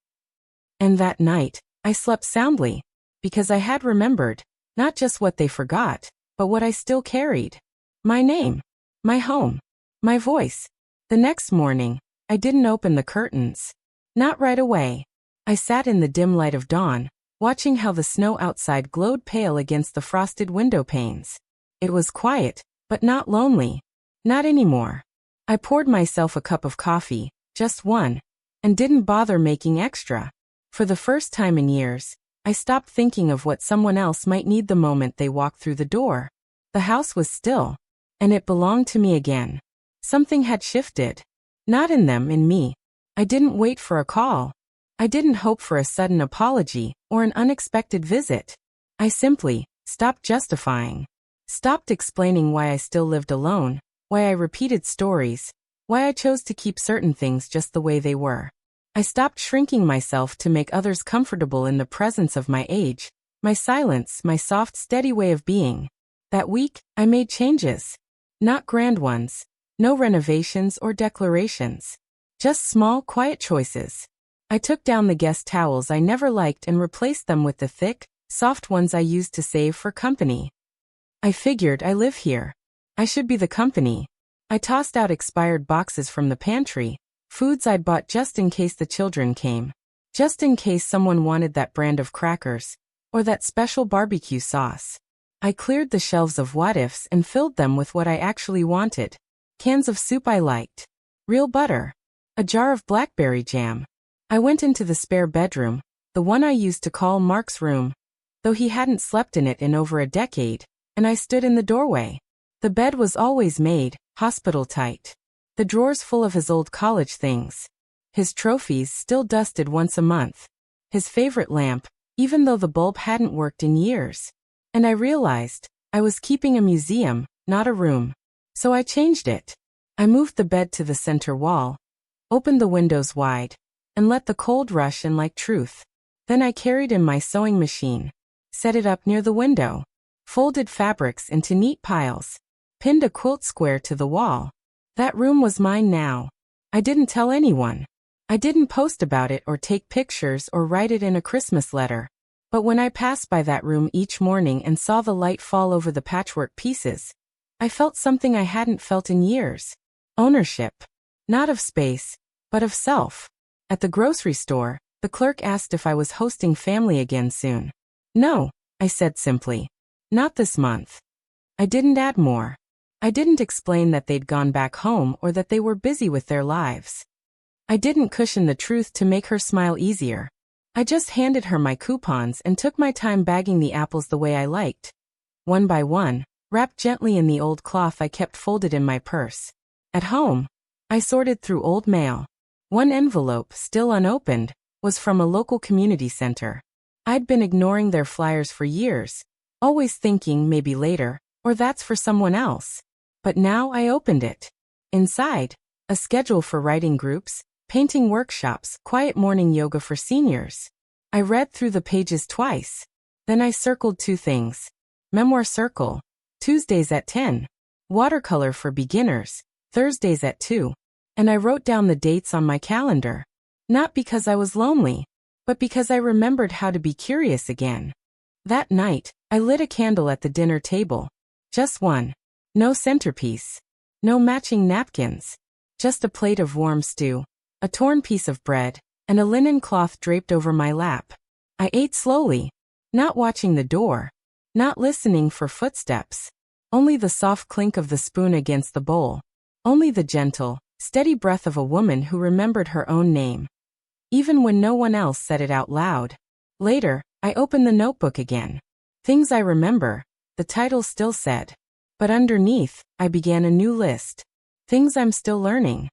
And that night, I slept soundly, because I had remembered, not just what they forgot, but what I still carried. My name, my home, my voice. The next morning, I didn't open the curtains. Not right away. I sat in the dim light of dawn, watching how the snow outside glowed pale against the frosted window panes. It was quiet, but not lonely. Not anymore. I poured myself a cup of coffee, just one, and didn't bother making extra. For the first time in years, I stopped thinking of what someone else might need the moment they walked through the door. The house was still, and it belonged to me again. Something had shifted. Not in them, in me. I didn't wait for a call. I didn't hope for a sudden apology or an unexpected visit. I simply stopped justifying. Stopped explaining why I still lived alone, why I repeated stories, why I chose to keep certain things just the way they were. I stopped shrinking myself to make others comfortable in the presence of my age, my silence, my soft, steady way of being. That week, I made changes. Not grand ones. No renovations or declarations. Just small, quiet choices. I took down the guest towels I never liked and replaced them with the thick, soft ones I used to save for company. I figured I live here. I should be the company. I tossed out expired boxes from the pantry, foods I'd bought just in case the children came. Just in case someone wanted that brand of crackers, or that special barbecue sauce. I cleared the shelves of what-ifs and filled them with what I actually wanted. Cans of soup I liked. Real butter. A jar of blackberry jam. I went into the spare bedroom, the one I used to call Mark's room, though he hadn't slept in it in over a decade, and I stood in the doorway. The bed was always made, hospital tight. The drawers full of his old college things. His trophies still dusted once a month. His favorite lamp, even though the bulb hadn't worked in years. And I realized, I was keeping a museum, not a room. So I changed it. I moved the bed to the center wall, opened the windows wide, and let the cold rush in like truth. Then I carried in my sewing machine, set it up near the window. folded fabrics into neat piles, pinned a quilt square to the wall. That room was mine now. I didn't tell anyone. I didn't post about it or take pictures or write it in a Christmas letter. But when I passed by that room each morning and saw the light fall over the patchwork pieces, I felt something I hadn't felt in years. Ownership. Not of space, but of self. At the grocery store, the clerk asked if I was hosting family again soon. No, I said simply. Not this month. I didn't add more. I didn't explain that they'd gone back home or that they were busy with their lives. I didn't cushion the truth to make her smile easier. I just handed her my coupons and took my time bagging the apples the way I liked. One by one, wrapped gently in the old cloth I kept folded in my purse. At home, I sorted through old mail. One envelope, still unopened, was from a local community center. I'd been ignoring their flyers for years, always thinking maybe later, or that's for someone else. But now I opened it. Inside, a schedule for writing groups, painting workshops, quiet morning yoga for seniors. I read through the pages twice. Then I circled 2 things. Memoir Circle, Tuesdays at 10. Watercolor for beginners, Thursdays at 2. And I wrote down the dates on my calendar. Not because I was lonely, but because I remembered how to be curious again. That night, I lit a candle at the dinner table. Just one. No centerpiece. No matching napkins. Just a plate of warm stew, a torn piece of bread, and a linen cloth draped over my lap. I ate slowly, not watching the door, not listening for footsteps. Only the soft clink of the spoon against the bowl. Only the gentle, steady breath of a woman who remembered her own name. Even when no one else said it out loud. Later, I opened the notebook again. Things I remember, the title still said. But underneath, I began a new list. Things I'm still learning.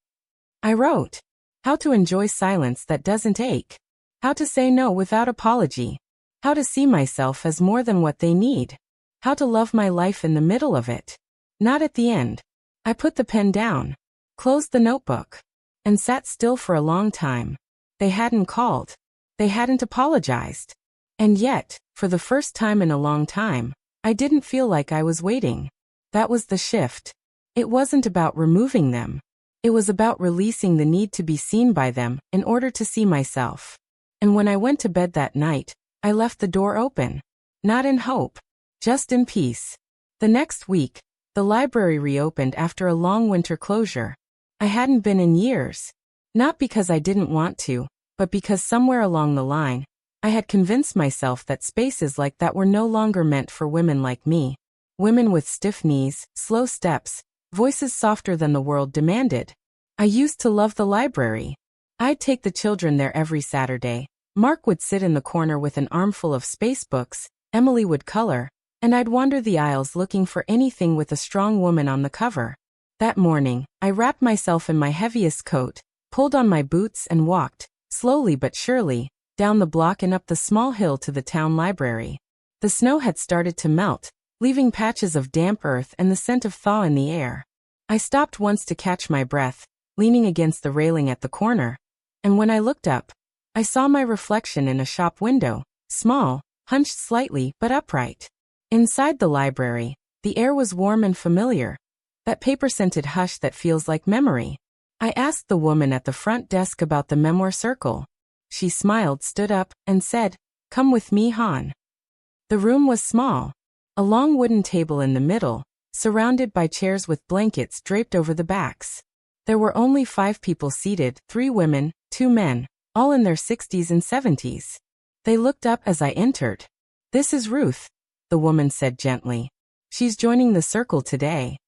I wrote, how to enjoy silence that doesn't ache. How to say no without apology. How to see myself as more than what they need. How to love my life in the middle of it. Not at the end. I put the pen down, closed the notebook, and sat still for a long time. They hadn't called. They hadn't apologized. And yet, for the first time in a long time, I didn't feel like I was waiting. That was the shift. It wasn't about removing them. It was about releasing the need to be seen by them in order to see myself. And when I went to bed that night, I left the door open. Not in hope, just in peace. The next week, the library reopened after a long winter closure. I hadn't been in years. Not because I didn't want to, but because somewhere along the line, I had convinced myself that spaces like that were no longer meant for women like me. Women with stiff knees, slow steps, voices softer than the world demanded. I used to love the library. I'd take the children there every Saturday. Mark would sit in the corner with an armful of space books, Emily would color, and I'd wander the aisles looking for anything with a strong woman on the cover. That morning, I wrapped myself in my heaviest coat, pulled on my boots and walked, slowly but surely, down the block and up the small hill to the town library. The snow had started to melt, leaving patches of damp earth and the scent of thaw in the air. I stopped once to catch my breath, leaning against the railing at the corner, and when I looked up, I saw my reflection in a shop window, small, hunched slightly but upright. Inside the library, the air was warm and familiar, that paper-scented hush that feels like memory. I asked the woman at the front desk about the Memoir Circle. She smiled, stood up, and said, "Come with me, Han." The room was small. A long wooden table in the middle, surrounded by chairs with blankets draped over the backs. There were only 5 people seated, 3 women, 2 men, all in their 60s and 70s. They looked up as I entered. "This is Ruth," the woman said gently. "She's joining the circle today."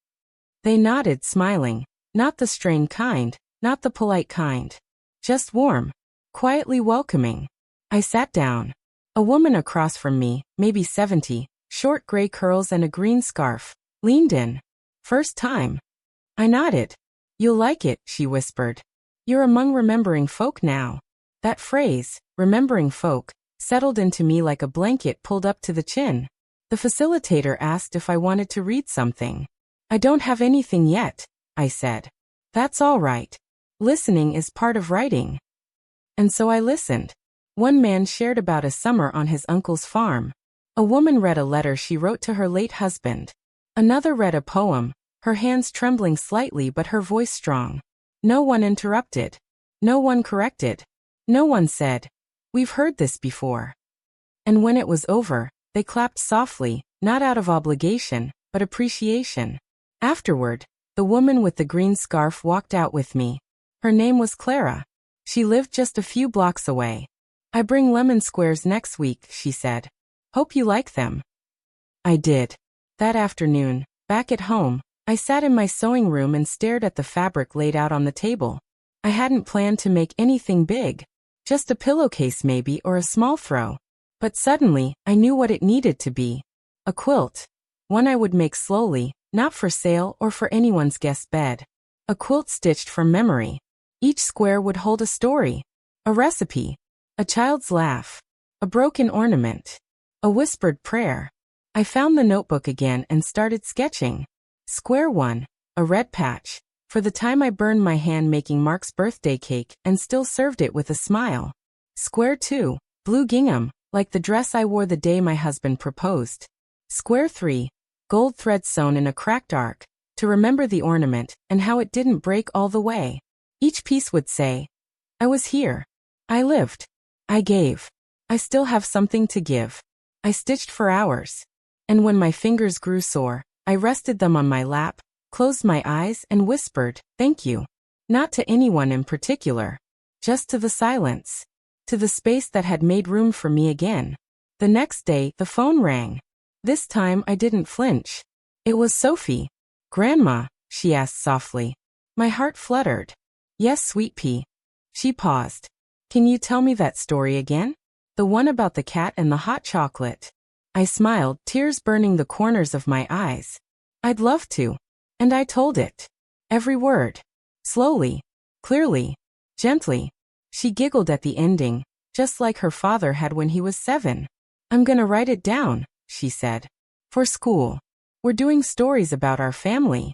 They nodded, smiling, not the strained kind, not the polite kind. Just warm, quietly welcoming. I sat down. A woman across from me, maybe 70, short gray curls and a green scarf, leaned in. "First time." I nodded. "You'll like it," she whispered. "You're among remembering folk now." That phrase, remembering folk, settled into me like a blanket pulled up to the chin. The facilitator asked if I wanted to read something. "I don't have anything yet," I said. "That's all right. Listening is part of writing." And so I listened. One man shared about a summer on his uncle's farm. A woman read a letter she wrote to her late husband. Another read a poem, her hands trembling slightly but her voice strong. No one interrupted. No one corrected. No one said, "We've heard this before." And when it was over, they clapped softly, not out of obligation, but appreciation. Afterward, the woman with the green scarf walked out with me. Her name was Clara. She lived just a few blocks away. "I bring lemon squares next week," she said. "Hope you like them." I did. That afternoon, back at home, I sat in my sewing room and stared at the fabric laid out on the table. I hadn't planned to make anything big. Just a pillowcase maybe or a small throw. But suddenly, I knew what it needed to be. A quilt. One I would make slowly, not for sale or for anyone's guest bed. A quilt stitched from memory. Each square would hold a story. A recipe. A child's laugh. A broken ornament. A whispered prayer. I found the notebook again and started sketching. Square 1. A red patch. For the time I burned my hand making Mark's birthday cake and still served it with a smile. Square 2. Blue gingham, like the dress I wore the day my husband proposed. Square 3. Gold thread sewn in a cracked arc, to remember the ornament and how it didn't break all the way. Each piece would say, "I was here. I lived. I gave. I still have something to give." I stitched for hours. And when my fingers grew sore, I rested them on my lap, closed my eyes and whispered, "Thank you." Not to anyone in particular. Just to the silence. To the space that had made room for me again. The next day, the phone rang. This time I didn't flinch. It was Sophie. "Grandma," she asked softly. My heart fluttered. "Yes, sweet pea." She paused. "Can you tell me that story again? The one about the cat and the hot chocolate." I smiled, tears burning the corners of my eyes. "I'd love to." And I told it. Every word. Slowly. Clearly. Gently. She giggled at the ending, just like her father had when he was 7. "I'm gonna write it down," she said. "For school. We're doing stories about our family."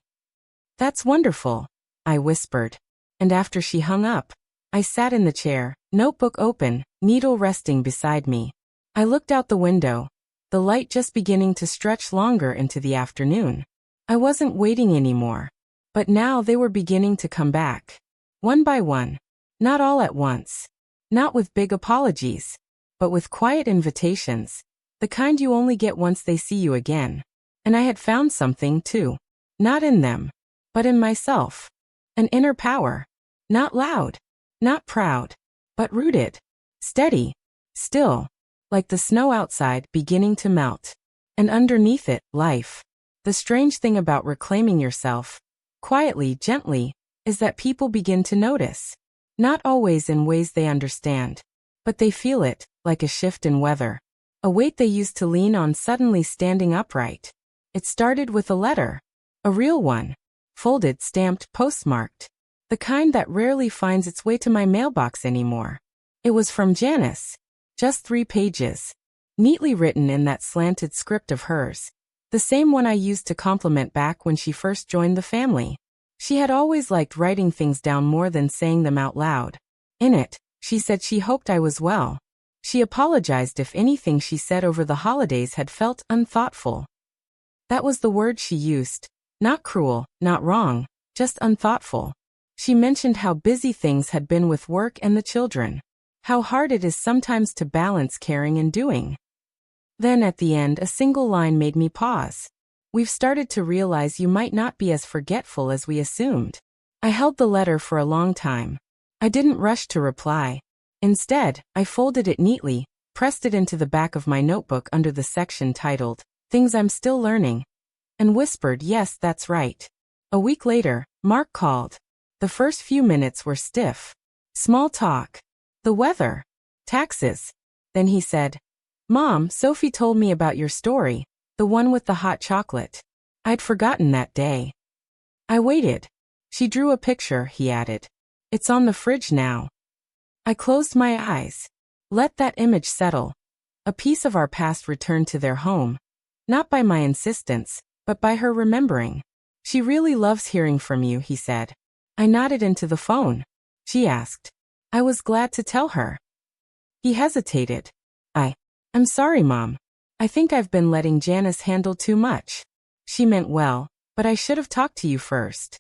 "That's wonderful," I whispered. And after she hung up, I sat in the chair, notebook open, needle resting beside me. I looked out the window, the light just beginning to stretch longer into the afternoon. I wasn't waiting anymore. But now they were beginning to come back. One by one. Not all at once. Not with big apologies. But with quiet invitations. The kind you only get once they see you again. And I had found something, too. Not in them. But in myself. An inner power. Not loud. Not proud. But rooted. Steady. Still. Like the snow outside beginning to melt. And underneath it, life. The strange thing about reclaiming yourself, quietly, gently, is that people begin to notice. Not always in ways they understand. But they feel it, like a shift in weather. A weight they used to lean on suddenly standing upright. It started with a letter. A real one. Folded, stamped, postmarked. The kind that rarely finds its way to my mailbox anymore. It was from Janice. Just 3 pages. Neatly written in that slanted script of hers. The same one I used to compliment back when she first joined the family. She had always liked writing things down more than saying them out loud. In it, she said she hoped I was well. She apologized if anything she said over the holidays had felt unthoughtful. That was the word she used. Not cruel, not wrong, just unthoughtful. She mentioned how busy things had been with work and the children. How hard it is sometimes to balance caring and doing. Then at the end a single line made me pause. "We've started to realize you might not be as forgetful as we assumed." I held the letter for a long time. I didn't rush to reply. Instead, I folded it neatly, pressed it into the back of my notebook under the section titled, "Things I'm Still Learning," and whispered, "Yes, that's right." A week later, Mark called. The first few minutes were stiff. Small talk. The weather. Taxes. Then he said, "Mom, Sophie told me about your story, the one with the hot chocolate." I'd forgotten that day. I waited. "She drew a picture," he added. "It's on the fridge now." I closed my eyes. Let that image settle. A piece of our past returned to their home. Not by my insistence, but by her remembering. "She really loves hearing from you," he said. I nodded into the phone. She asked. I was glad to tell her. He hesitated. I'm sorry, Mom. I think I've been letting Janice handle too much. She meant well, but I should have talked to you first.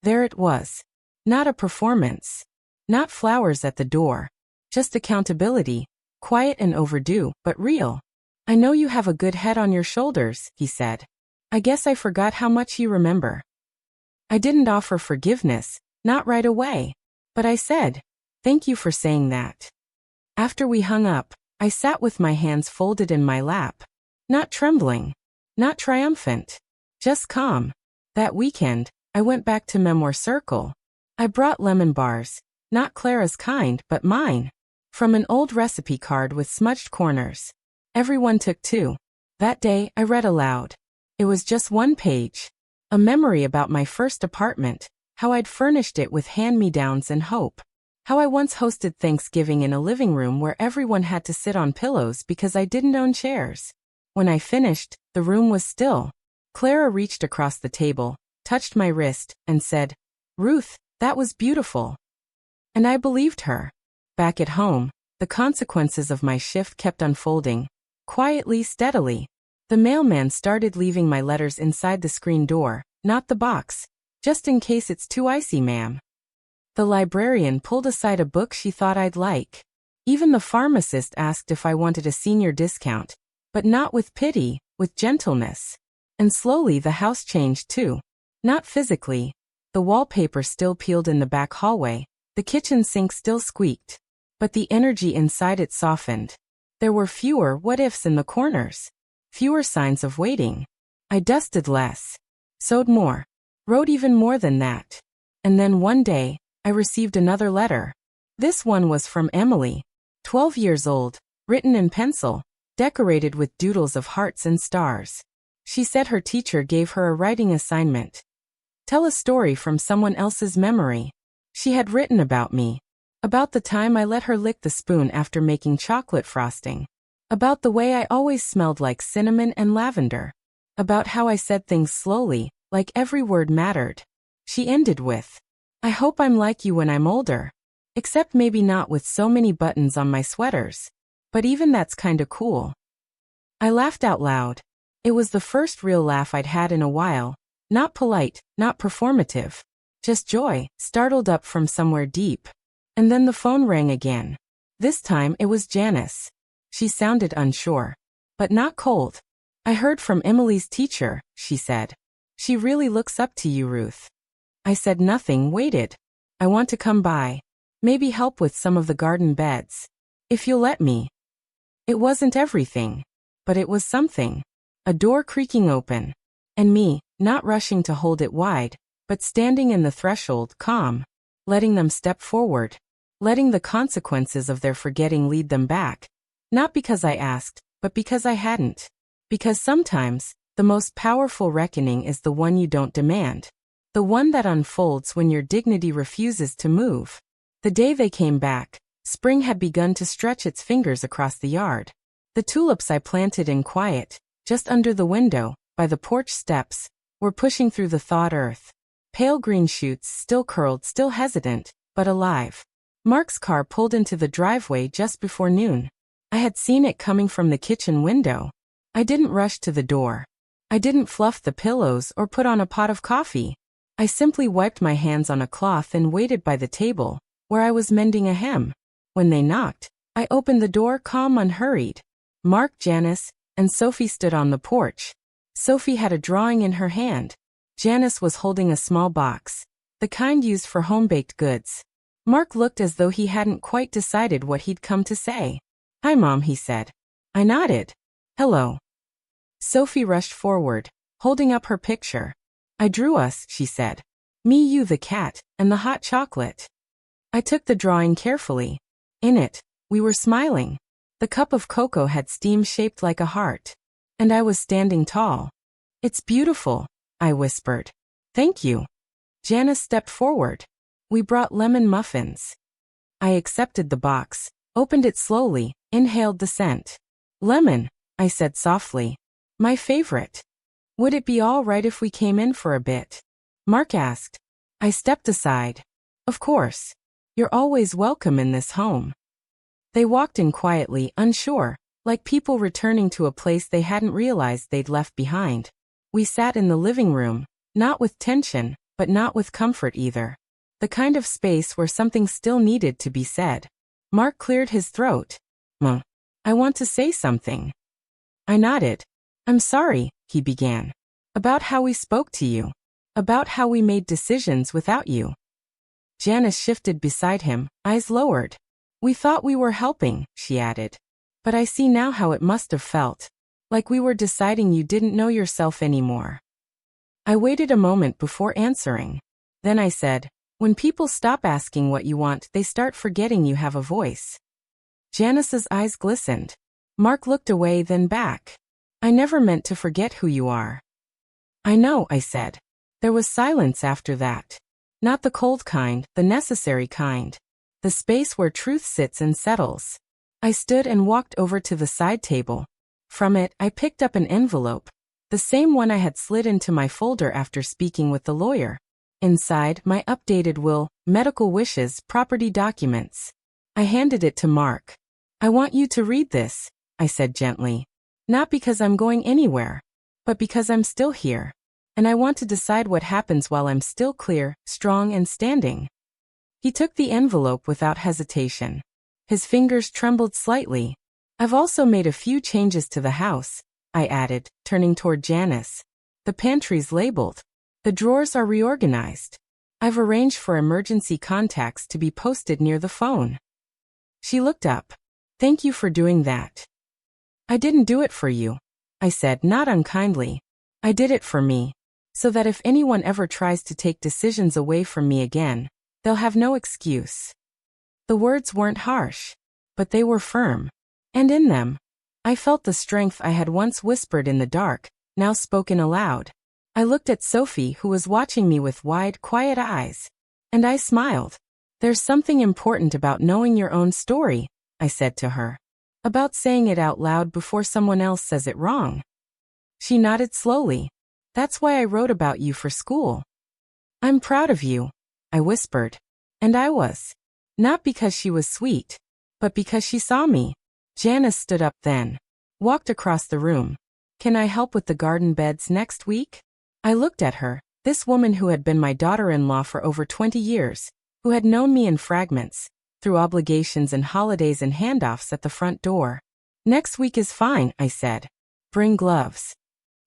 There it was. Not a performance. Not flowers at the door. Just accountability. Quiet and overdue, but real. I know you have a good head on your shoulders, he said. I guess I forgot how much you remember. I didn't offer forgiveness, not right away. But I said, thank you for saying that. After we hung up, I sat with my hands folded in my lap. Not trembling. Not triumphant. Just calm. That weekend, I went back to Memoir Circle. I brought lemon bars, not Clara's kind, but mine. From an old recipe card with smudged corners. Everyone took two. That day, I read aloud. It was just one page. A memory about my first apartment, how I'd furnished it with hand-me-downs and hope. How I once hosted Thanksgiving in a living room where everyone had to sit on pillows because I didn't own chairs. When I finished, the room was still. Clara reached across the table, touched my wrist, and said, Ruth, that was beautiful. And I believed her. Back at home, the consequences of my shift kept unfolding. Quietly, steadily. The mailman started leaving my letters inside the screen door, not the box. Just in case it's too icy, ma'am. The librarian pulled aside a book she thought I'd like. Even the pharmacist asked if I wanted a senior discount, but not with pity, with gentleness. And slowly the house changed too. Not physically. The wallpaper still peeled in the back hallway, the kitchen sink still squeaked. But the energy inside it softened. There were fewer what-ifs in the corners. Fewer signs of waiting. I dusted less. Sewed more. Wrote even more than that. And then one day, I received another letter. This one was from Emily. 12 years old, written in pencil, decorated with doodles of hearts and stars. She said her teacher gave her a writing assignment. Tell a story from someone else's memory. She had written about me. About the time I let her lick the spoon after making chocolate frosting. About the way I always smelled like cinnamon and lavender. About how I said things slowly, like every word mattered. She ended with, I hope I'm like you when I'm older. Except maybe not with so many buttons on my sweaters. But even that's kinda cool. I laughed out loud. It was the first real laugh I'd had in a while. Not polite, not performative. Just joy, startled up from somewhere deep. And then the phone rang again. This time it was Janice. She sounded unsure. But not cold. I heard from Emily's teacher, she said. She really looks up to you, Ruth. I said nothing, waited. I want to come by. Maybe help with some of the garden beds. If you'll let me. It wasn't everything. But it was something. A door creaking open. And me, not rushing to hold it wide, but standing in the threshold, calm. Letting them step forward. Letting the consequences of their forgetting lead them back. Not because I asked, but because I hadn't. Because sometimes, the most powerful reckoning is the one you don't demand. The one that unfolds when your dignity refuses to move. The day they came back, spring had begun to stretch its fingers across the yard. The tulips I planted in quiet, just under the window, by the porch steps, were pushing through the thawed earth. Pale green shoots still curled, still hesitant, but alive. Mark's car pulled into the driveway just before noon. I had seen it coming from the kitchen window. I didn't rush to the door. I didn't fluff the pillows or put on a pot of coffee. I simply wiped my hands on a cloth and waited by the table, where I was mending a hem. When they knocked, I opened the door calm, unhurried. Mark, Janice, and Sophie stood on the porch. Sophie had a drawing in her hand. Janice was holding a small box, the kind used for home-baked goods. Mark looked as though he hadn't quite decided what he'd come to say. Hi, Mom, he said. I nodded. Hello. Sophie rushed forward, holding up her picture. I drew us, she said. Me, you, the cat, and the hot chocolate. I took the drawing carefully. In it, we were smiling. The cup of cocoa had steam shaped like a heart. And I was standing tall. It's beautiful, I whispered. Thank you. Janice stepped forward. We brought lemon muffins. I accepted the box, opened it slowly, inhaled the scent. Lemon, I said softly. My favorite. Would it be all right if we came in for a bit? Mark asked. I stepped aside. Of course. You're always welcome in this home. They walked in quietly, unsure, like people returning to a place they hadn't realized they'd left behind. We sat in the living room, not with tension, but not with comfort either. The kind of space where something still needed to be said. Mark cleared his throat. I want to say something. I nodded. I'm sorry, he began. About how we spoke to you. About how we made decisions without you. Janice shifted beside him, eyes lowered. We thought we were helping, she added. But I see now how it must have felt. Like we were deciding you didn't know yourself anymore. I waited a moment before answering. Then I said, when people stop asking what you want, they start forgetting you have a voice. Janice's eyes glistened. Mark looked away, then back. I never meant to forget who you are. I know, I said. There was silence after that. Not the cold kind, the necessary kind. The space where truth sits and settles. I stood and walked over to the side table. From it, I picked up an envelope. The same one I had slid into my folder after speaking with the lawyer. Inside, my updated will, medical wishes, property documents. I handed it to Mark. I want you to read this, I said gently. Not because I'm going anywhere, but because I'm still here. And I want to decide what happens while I'm still clear, strong and standing. He took the envelope without hesitation. His fingers trembled slightly. I've also made a few changes to the house, I added, turning toward Janice. The pantry's labeled. The drawers are reorganized. I've arranged for emergency contacts to be posted near the phone. She looked up. Thank you for doing that. I didn't do it for you, I said, not unkindly. I did it for me. So that if anyone ever tries to take decisions away from me again, they'll have no excuse. The words weren't harsh, but they were firm. And in them, I felt the strength I had once whispered in the dark, now spoken aloud. I looked at Sophie, who was watching me with wide, quiet eyes. And I smiled. There's something important about knowing your own story, I said to her. About saying it out loud before someone else says it wrong. She nodded slowly. That's why I wrote about you for school. I'm proud of you, I whispered. And I was. Not because she was sweet, but because she saw me. Janice stood up then. Walked across the room. Can I help with the garden beds next week? I looked at her, this woman who had been my daughter-in-law for over 20 years, who had known me in fragments, through obligations and holidays and handoffs at the front door. Next week is fine, I said. Bring gloves.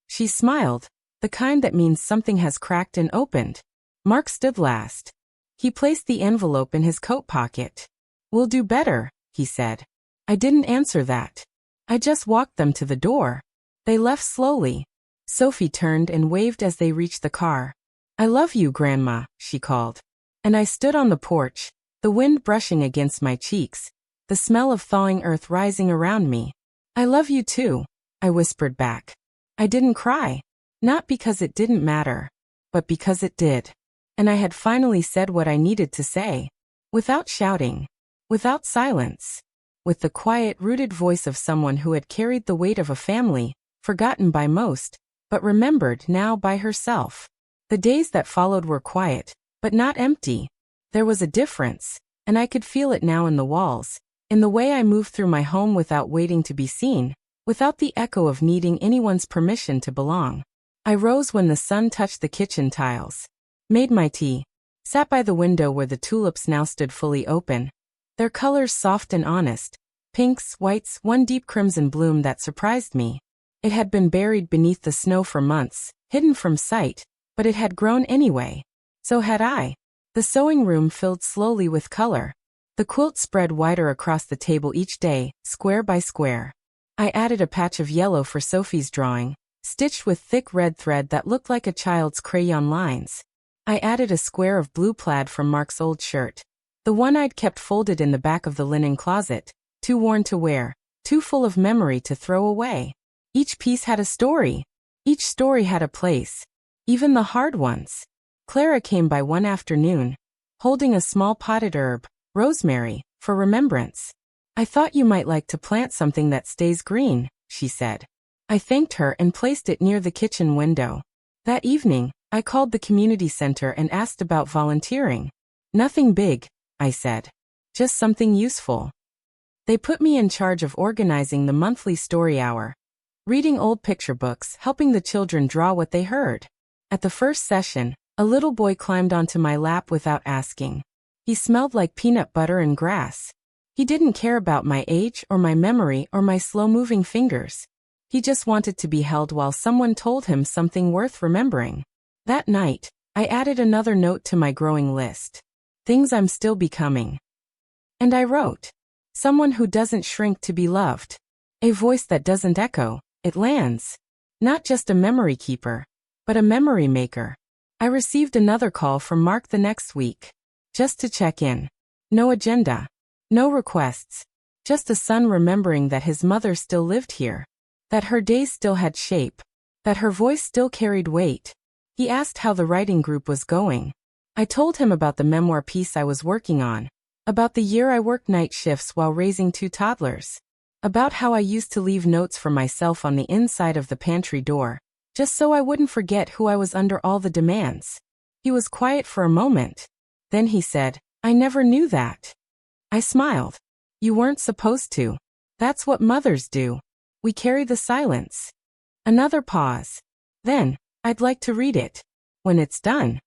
She smiled, the kind that means something has cracked and opened. Mark stood last. He placed the envelope in his coat pocket. We'll do better, he said. I didn't answer that. I just walked them to the door. They left slowly. Sophie turned and waved as they reached the car. I love you, Grandma, she called. And I stood on the porch, the wind brushing against my cheeks, the smell of thawing earth rising around me. I love you too, I whispered back. I didn't cry. Not because it didn't matter, but because it did. And I had finally said what I needed to say. Without shouting. Without silence. With the quiet, rooted voice of someone who had carried the weight of a family, forgotten by most, but remembered now by herself. The days that followed were quiet, but not empty. There was a difference, and I could feel it now in the walls, in the way I moved through my home without waiting to be seen, without the echo of needing anyone's permission to belong. I rose when the sun touched the kitchen tiles. Made my tea. Sat by the window where the tulips now stood fully open. Their colors soft and honest. Pinks, whites, one deep crimson bloom that surprised me. It had been buried beneath the snow for months, hidden from sight, but it had grown anyway. So had I. The sewing room filled slowly with color. The quilt spread wider across the table each day, square by square. I added a patch of yellow for Sophie's drawing, stitched with thick red thread that looked like a child's crayon lines. I added a square of blue plaid from Mark's old shirt, the one I'd kept folded in the back of the linen closet, too worn to wear, too full of memory to throw away. Each piece had a story. Each story had a place. Even the hard ones. Clara came by one afternoon, holding a small potted herb, rosemary, for remembrance. I thought you might like to plant something that stays green, she said. I thanked her and placed it near the kitchen window. That evening, I called the community center and asked about volunteering. Nothing big, I said. Just something useful. They put me in charge of organizing the monthly story hour, reading old picture books, helping the children draw what they heard. At the first session, a little boy climbed onto my lap without asking. He smelled like peanut butter and grass. He didn't care about my age or my memory or my slow-moving fingers. He just wanted to be held while someone told him something worth remembering. That night, I added another note to my growing list. Things I'm still becoming. And I wrote, someone who doesn't shrink to be loved. A voice that doesn't echo, it lands. Not just a memory keeper, but a memory maker. I received another call from Mark the next week. Just to check in. No agenda. No requests. Just a son remembering that his mother still lived here. That her days still had shape. That her voice still carried weight. He asked how the writing group was going. I told him about the memoir piece I was working on. About the year I worked night shifts while raising 2 toddlers. About how I used to leave notes for myself on the inside of the pantry door, just so I wouldn't forget who I was under all the demands. He was quiet for a moment. Then he said, I never knew that. I smiled. You weren't supposed to. That's what mothers do. We carry the silence. Another pause. Then, I'd like to read it. When it's done.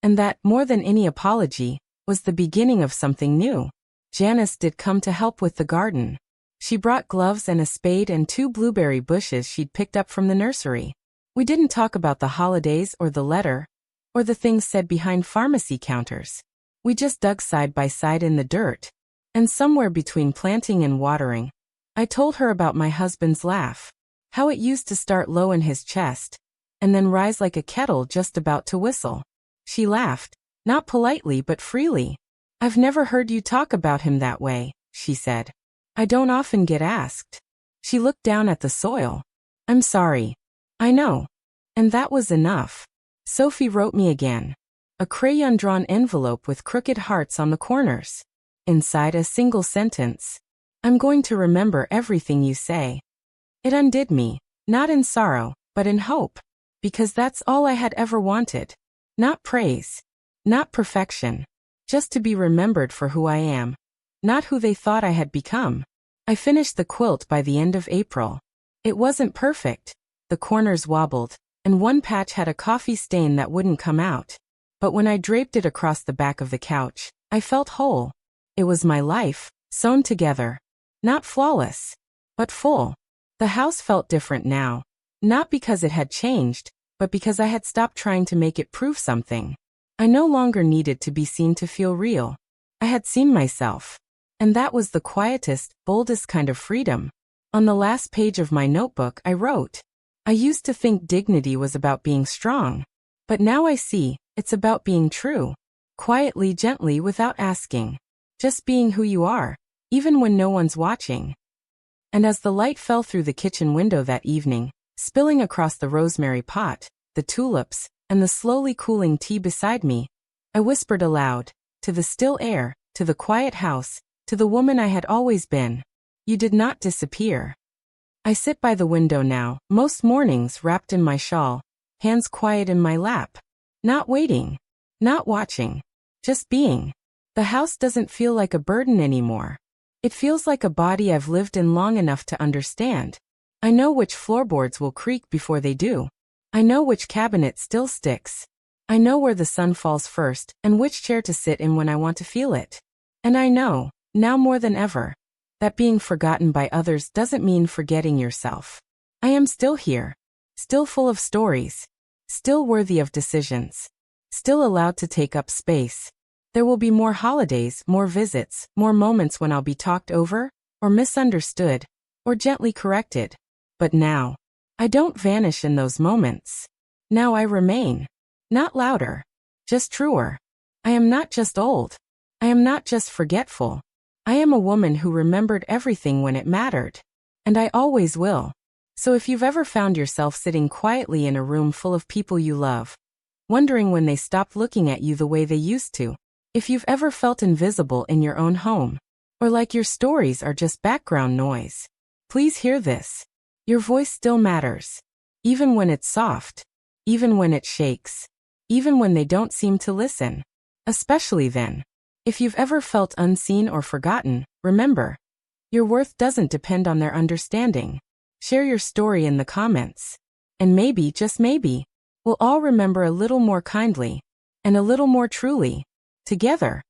And that, more than any apology, was the beginning of something new. Janice did come to help with the garden. She brought gloves and a spade and 2 blueberry bushes she'd picked up from the nursery. We didn't talk about the holidays or the letter, or the things said behind pharmacy counters. We just dug side by side in the dirt. And somewhere between planting and watering, I told her about my husband's laugh. How it used to start low in his chest, and then rise like a kettle just about to whistle. She laughed, not politely but freely. I've never heard you talk about him that way, she said. I don't often get asked. She looked down at the soil. I'm sorry. I know. And that was enough. Sophie wrote me again. A crayon-drawn envelope with crooked hearts on the corners. Inside a single sentence. I'm going to remember everything you say. It undid me, not in sorrow, but in hope. Because that's all I had ever wanted. Not praise. Not perfection. Just to be remembered for who I am. Not who they thought I had become. I finished the quilt by the end of April. It wasn't perfect. The corners wobbled, and one patch had a coffee stain that wouldn't come out. But when I draped it across the back of the couch, I felt whole. It was my life, sewn together. Not flawless, but full. The house felt different now. Not because it had changed, but because I had stopped trying to make it prove something. I no longer needed to be seen to feel real. I had seen myself. And that was the quietest, boldest kind of freedom. On the last page of my notebook, I wrote, I used to think dignity was about being strong. But now I see, it's about being true. Quietly, gently, without asking. Just being who you are, even when no one's watching. And as the light fell through the kitchen window that evening, spilling across the rosemary pot, the tulips, and the slowly cooling tea beside me, I whispered aloud, to the still air, to the quiet house, to the woman I had always been. You did not disappear. I sit by the window now, most mornings wrapped in my shawl, hands quiet in my lap. Not waiting. Not watching. Just being. The house doesn't feel like a burden anymore. It feels like a body I've lived in long enough to understand. I know which floorboards will creak before they do. I know which cabinet still sticks. I know where the sun falls first and which chair to sit in when I want to feel it. And I know, now more than ever, that being forgotten by others doesn't mean forgetting yourself. I am still here. Still full of stories. Still worthy of decisions. Still allowed to take up space. There will be more holidays, more visits, more moments when I'll be talked over, or misunderstood, or gently corrected. But now, I don't vanish in those moments. Now I remain. Not louder. Just truer. I am not just old. I am not just forgetful. I am a woman who remembered everything when it mattered. And I always will. So if you've ever found yourself sitting quietly in a room full of people you love, wondering when they stopped looking at you the way they used to, if you've ever felt invisible in your own home, or like your stories are just background noise, please hear this. Your voice still matters. Even when it's soft. Even when it shakes. Even when they don't seem to listen. Especially then. If you've ever felt unseen or forgotten, remember, Your worth doesn't depend on their understanding. Share your story in the comments. And maybe, just maybe, we'll all remember a little more kindly and a little more truly together.